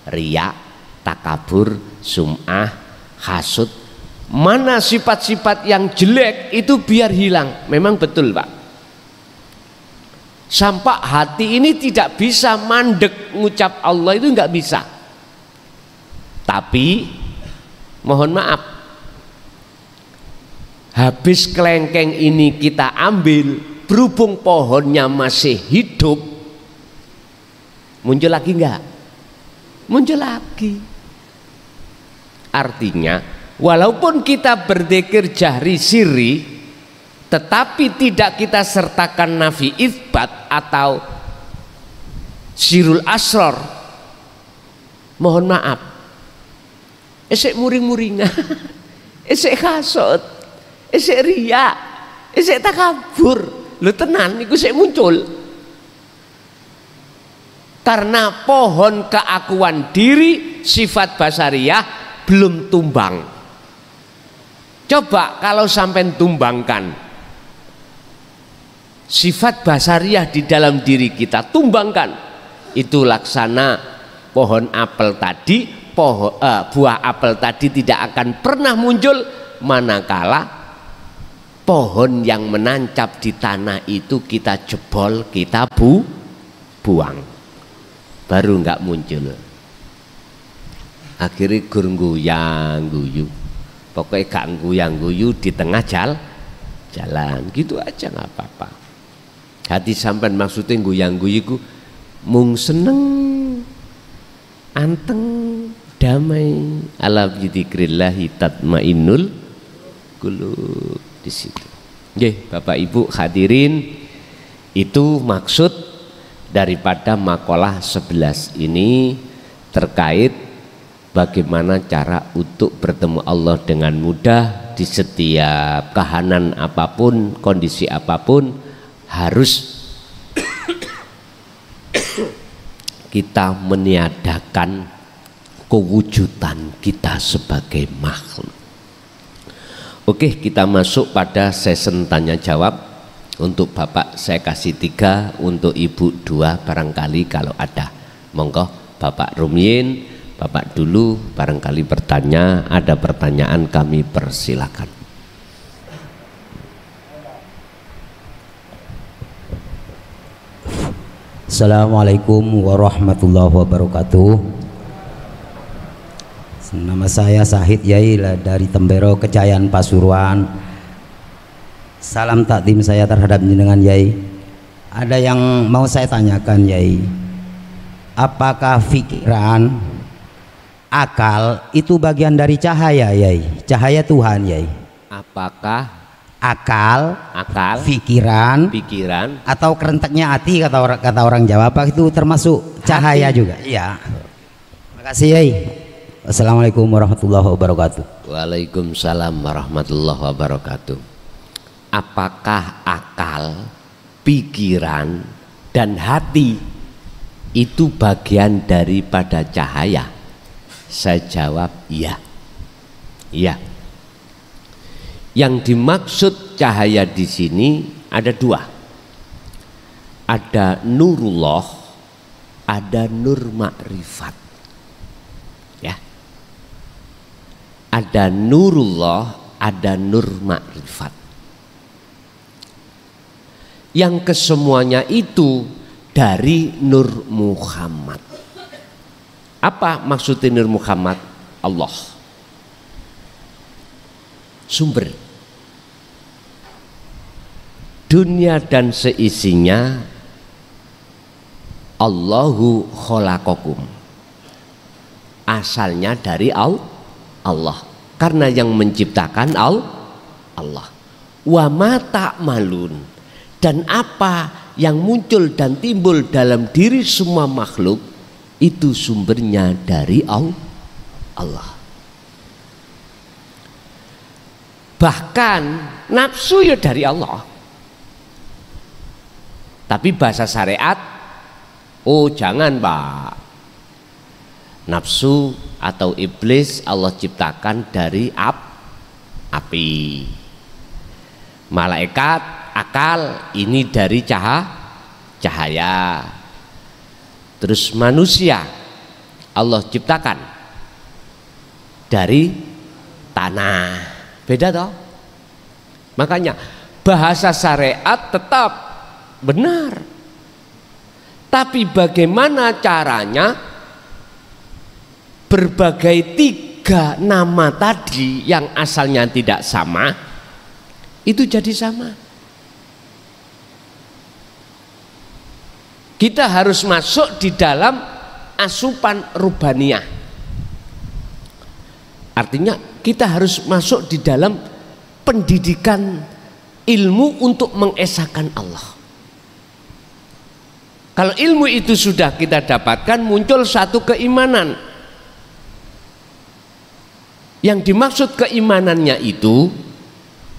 riya, takabur, sum'ah, hasud. Mana sifat-sifat yang jelek itu biar hilang. Memang betul Pak, sampai hati ini tidak bisa mandek ngucap Allah itu nggak bisa. Tapi mohon maaf, habis kelengkeng ini kita ambil, berhubung pohonnya masih hidup, muncul lagi enggak? Muncul lagi. Artinya walaupun kita berzikir jahri sirri, tetapi tidak kita sertakan nafi itsbat atau sirul asror, mohon maaf, esek muring-muringan, esek hasud, esek riya, esek takabur, lu tenan niku sik muncul. Karena pohon keakuan diri sifat basariyah belum tumbang. Coba kalau sampai tumbangkan sifat basariyah di dalam diri kita, tumbangkan, itu laksana pohon apel tadi, buah apel tadi tidak akan pernah muncul manakala pohon yang menancap di tanah itu kita jebol, kita buang, baru nggak muncul. Akhirnya gur guyang guyu, pokoknya gak guyang guyu di tengah jalan gitu aja, nggak apa-apa. Hati sampean maksudnya guyang guyu ku mung seneng, anteng, damai. Ala bidzikrillahi tatmainnul qulub. Di situ. Nggih, Bapak Ibu hadirin, itu maksud daripada makalah 11 ini terkait bagaimana cara untuk bertemu Allah dengan mudah di setiap kahanan apapun, kondisi apapun, harus kita meniadakan kewujudan kita sebagai makhluk. Oke, kita masuk pada sesi tanya jawab. Untuk Bapak saya kasih 3, untuk Ibu 2 barangkali kalau ada. Monggo Bapak Rumyin, Bapak dulu barangkali bertanya, ada pertanyaan kami persilakan. Assalamualaikum warahmatullahi wabarakatuh. Nama saya Sahid Yai dari Tembero, Kecayan, Pasuruan. Salam takdim saya terhadap jenengan Yai. Ada yang mau saya tanyakan Yai. Apakah pikiran, akal itu bagian dari cahaya Yai? Cahaya Tuhan Yai. Apakah akal, pikiran, atau kerenteknya hati kata orang Jawa, apa itu termasuk cahaya hati juga? Iya. Terima kasih Yai. Assalamualaikum warahmatullahi wabarakatuh. Waalaikumsalam warahmatullahi wabarakatuh. Apakah akal, pikiran, dan hati itu bagian daripada cahaya? Saya jawab iya. Iya. Yang dimaksud cahaya di sini ada 2. Ada nurullah, ada nur makrifat. Ya. Ada nurullah, ada nur makrifat. Yang kesemuanya itu dari Nur Muhammad. Apa maksudnya Nur Muhammad? Allah. Sumber. Dunia dan seisinya Allahu khalaqakum. Asalnya dari Allah. Karena yang menciptakan Allah. Wa ma ta'malun. Dan apa yang muncul dan timbul dalam diri semua makhluk itu sumbernya dari Allah. Bahkan nafsu ya dari Allah. Tapi bahasa syariat, oh jangan Pak, nafsu atau iblis Allah ciptakan dari api. Malaikat, akal ini dari cahaya. Terus manusia Allah ciptakan dari tanah. Beda toh? Makanya bahasa syariat tetap benar. Tapi bagaimana caranya berbagai 3 nama tadi yang asalnya tidak sama itu jadi sama. Kita harus masuk di dalam asupan rubaniyah. Artinya kita harus masuk di dalam pendidikan ilmu untuk mengesahkan Allah. Kalau ilmu itu sudah kita dapatkan, muncul satu keimanan. Yang dimaksud keimanannya itu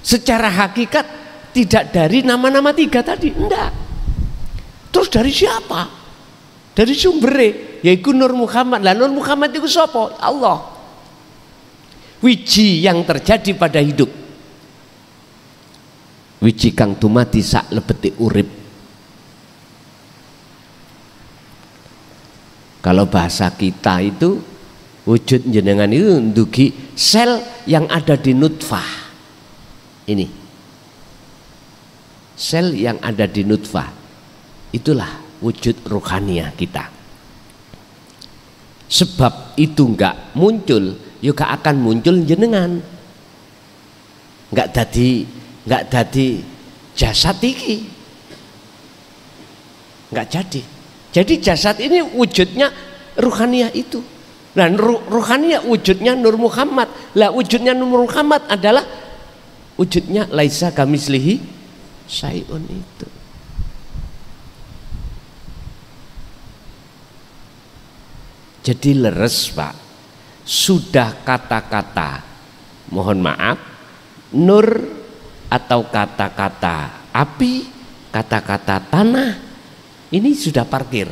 secara hakikat tidak dari nama-nama 3 tadi, enggak. Terus dari siapa? Dari sumbernya, yaitu Nur Muhammad. Lah Nur Muhammad itu siapa? Allah. Wiji yang terjadi pada hidup. Wiji kang tumati sak lebeti urip. Kalau bahasa kita itu wujud jenengan itu ndugi sel yang ada di nutfah. Ini sel yang ada di nutfah. Itulah wujud rohania kita. Sebab itu enggak muncul, juga akan muncul jenengan. Enggak jadi jasad iki. Enggak jadi. Jadi jasad ini wujudnya rohania itu. Dan ruhaniyah wujudnya Nur Muhammad. Lah wujudnya Nur Muhammad adalah wujudnya laisa kamislihi syai'un itu. Jadi leres Pak, sudah kata-kata, mohon maaf, nur atau kata-kata api, kata-kata tanah, ini sudah parkir.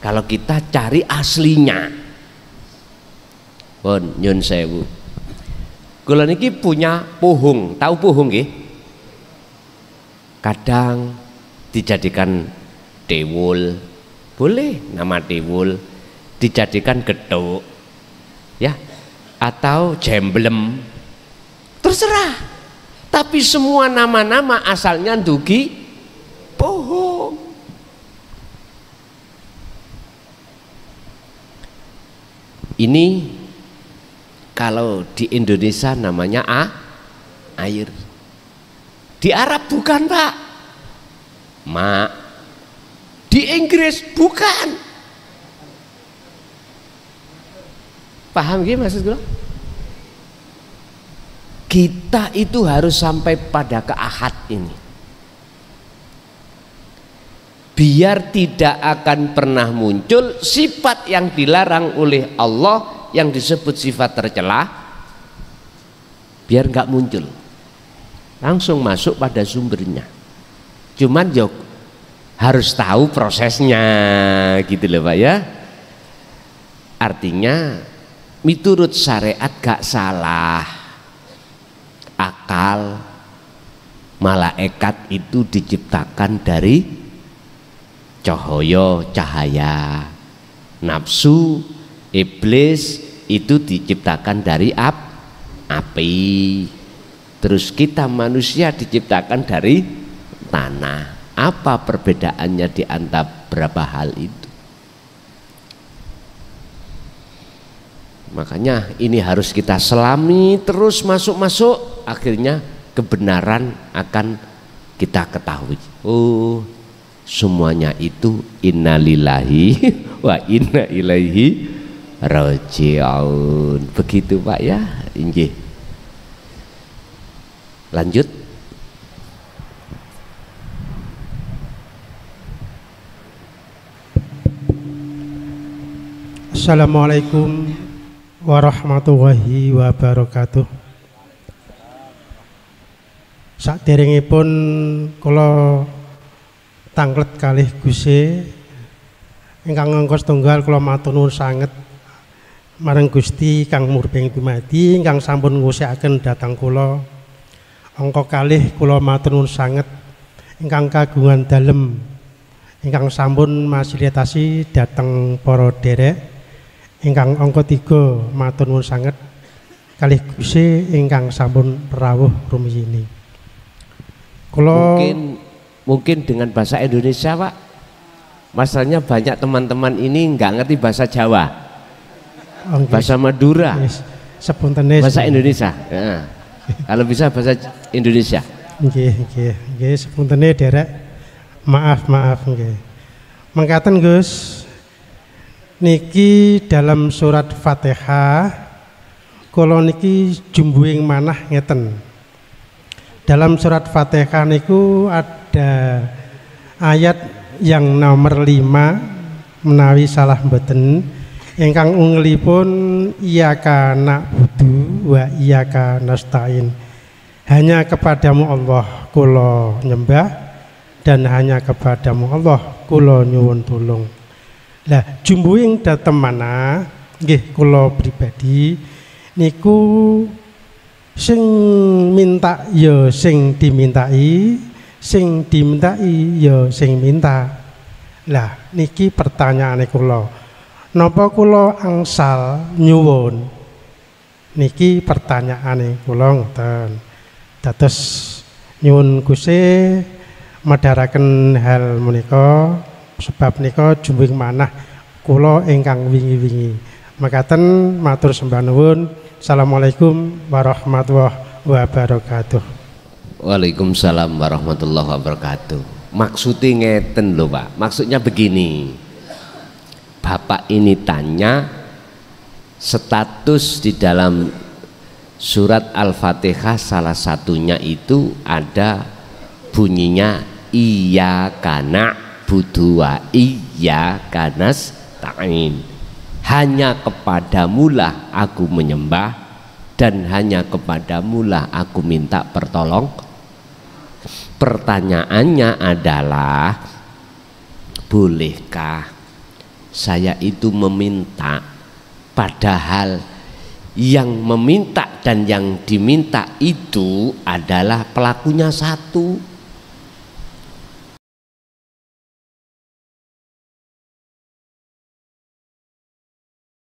Kalau kita cari aslinya, pun nyun sewu. Kula niki punya pohong, tahu pohong nggih? Kadang dijadikan dewul, boleh nama dewul. Dijadikan geduk ya, atau jemblem, terserah. Tapi semua nama-nama asalnya dugi pohong. Ini kalau di Indonesia namanya air. Di Arab bukan Pak, mak. Di Inggris bukan. Paham gak maksud gue? Kita itu harus sampai pada keahad ini, biar tidak akan pernah muncul sifat yang dilarang oleh Allah yang disebut sifat tercela, biar nggak muncul, langsung masuk pada sumbernya. Cuman jok harus tahu prosesnya gitu loh Pak ya. Artinya miturut syariat gak salah, akal malaikat itu diciptakan dari cahaya, nafsu iblis itu diciptakan dari api, terus kita manusia diciptakan dari tanah. Apa perbedaannya di antara berapa hal itu? Makanya ini harus kita selami terus, masuk-masuk, akhirnya kebenaran akan kita ketahui. Oh, semuanya itu innalillahi wa inna ilaihi raji'un. Begitu Pak ya. Inggih. Lanjut. Assalamualaikum warahmatullahi wabarakatuh. Saderengipun kula tanglet kalih Gusti ingkang angka setunggal, kula matur nuwun sanget marang Gusti kang murbeng dumadi ingkang sampun ngusikaken dhateng kula. Angka kalih kula matur nuwun sanget ingkang kagungan dalem ingkang sampun masilitasi dhateng para derek. Ingkang angka 3 matur nuwun sanget kalih Gusti ingkang sampun rawuh rumiyini. Kula mungkin dengan bahasa Indonesia Pak. Masalahnya banyak teman-teman ini nggak ngerti bahasa Jawa, bahasa Madura, bahasa Indonesia. Ya. Kalau bisa bahasa Indonesia. Nggih, sepuntene derek. Maaf nggih. Mangkaten Gus. Niki dalam surat Fatihah kula niki jumbuhing manah ngeten. Dalam surat Fatihah niku ada ayat yang nomor 5 menawi salah mboten ingkang ungelipun iyyaka na'budu wa iyyaka nasta'in. Hanya kepadamu Allah kula nyembah dan hanya kepadamu Allah kula nyuwun tulung. Lah jumbuhing dhateng mana nggih kula pribadi niku sing minta ya sing dimintai, sing dimintai ya sing minta. Lah niki pertanyaane kula, napa kula angsal nyuwun? Niki pertanyaane kula ngoten. Dados nyuwun Gusti madharaken hal menika. Sebab nika jumbuhing manah kula ingkang wingi-wingi. Makaten matur sembah nuwun. Assalamualaikum warahmatullahi wabarakatuh. Waalaikumsalam warahmatullahi wabarakatuh. Maksudnya ngeten lho Pak. Maksudnya begini. Bapak ini tanya status di dalam surat Al-Fatihah salah satunya itu ada bunyinya iyyaka na'budu wa iyyaka nasta'in. Hanya kepadamulah aku menyembah dan hanya kepadamulah aku minta pertolong. Pertanyaannya adalah, bolehkah saya itu meminta padahal yang meminta dan yang diminta itu adalah pelakunya satu?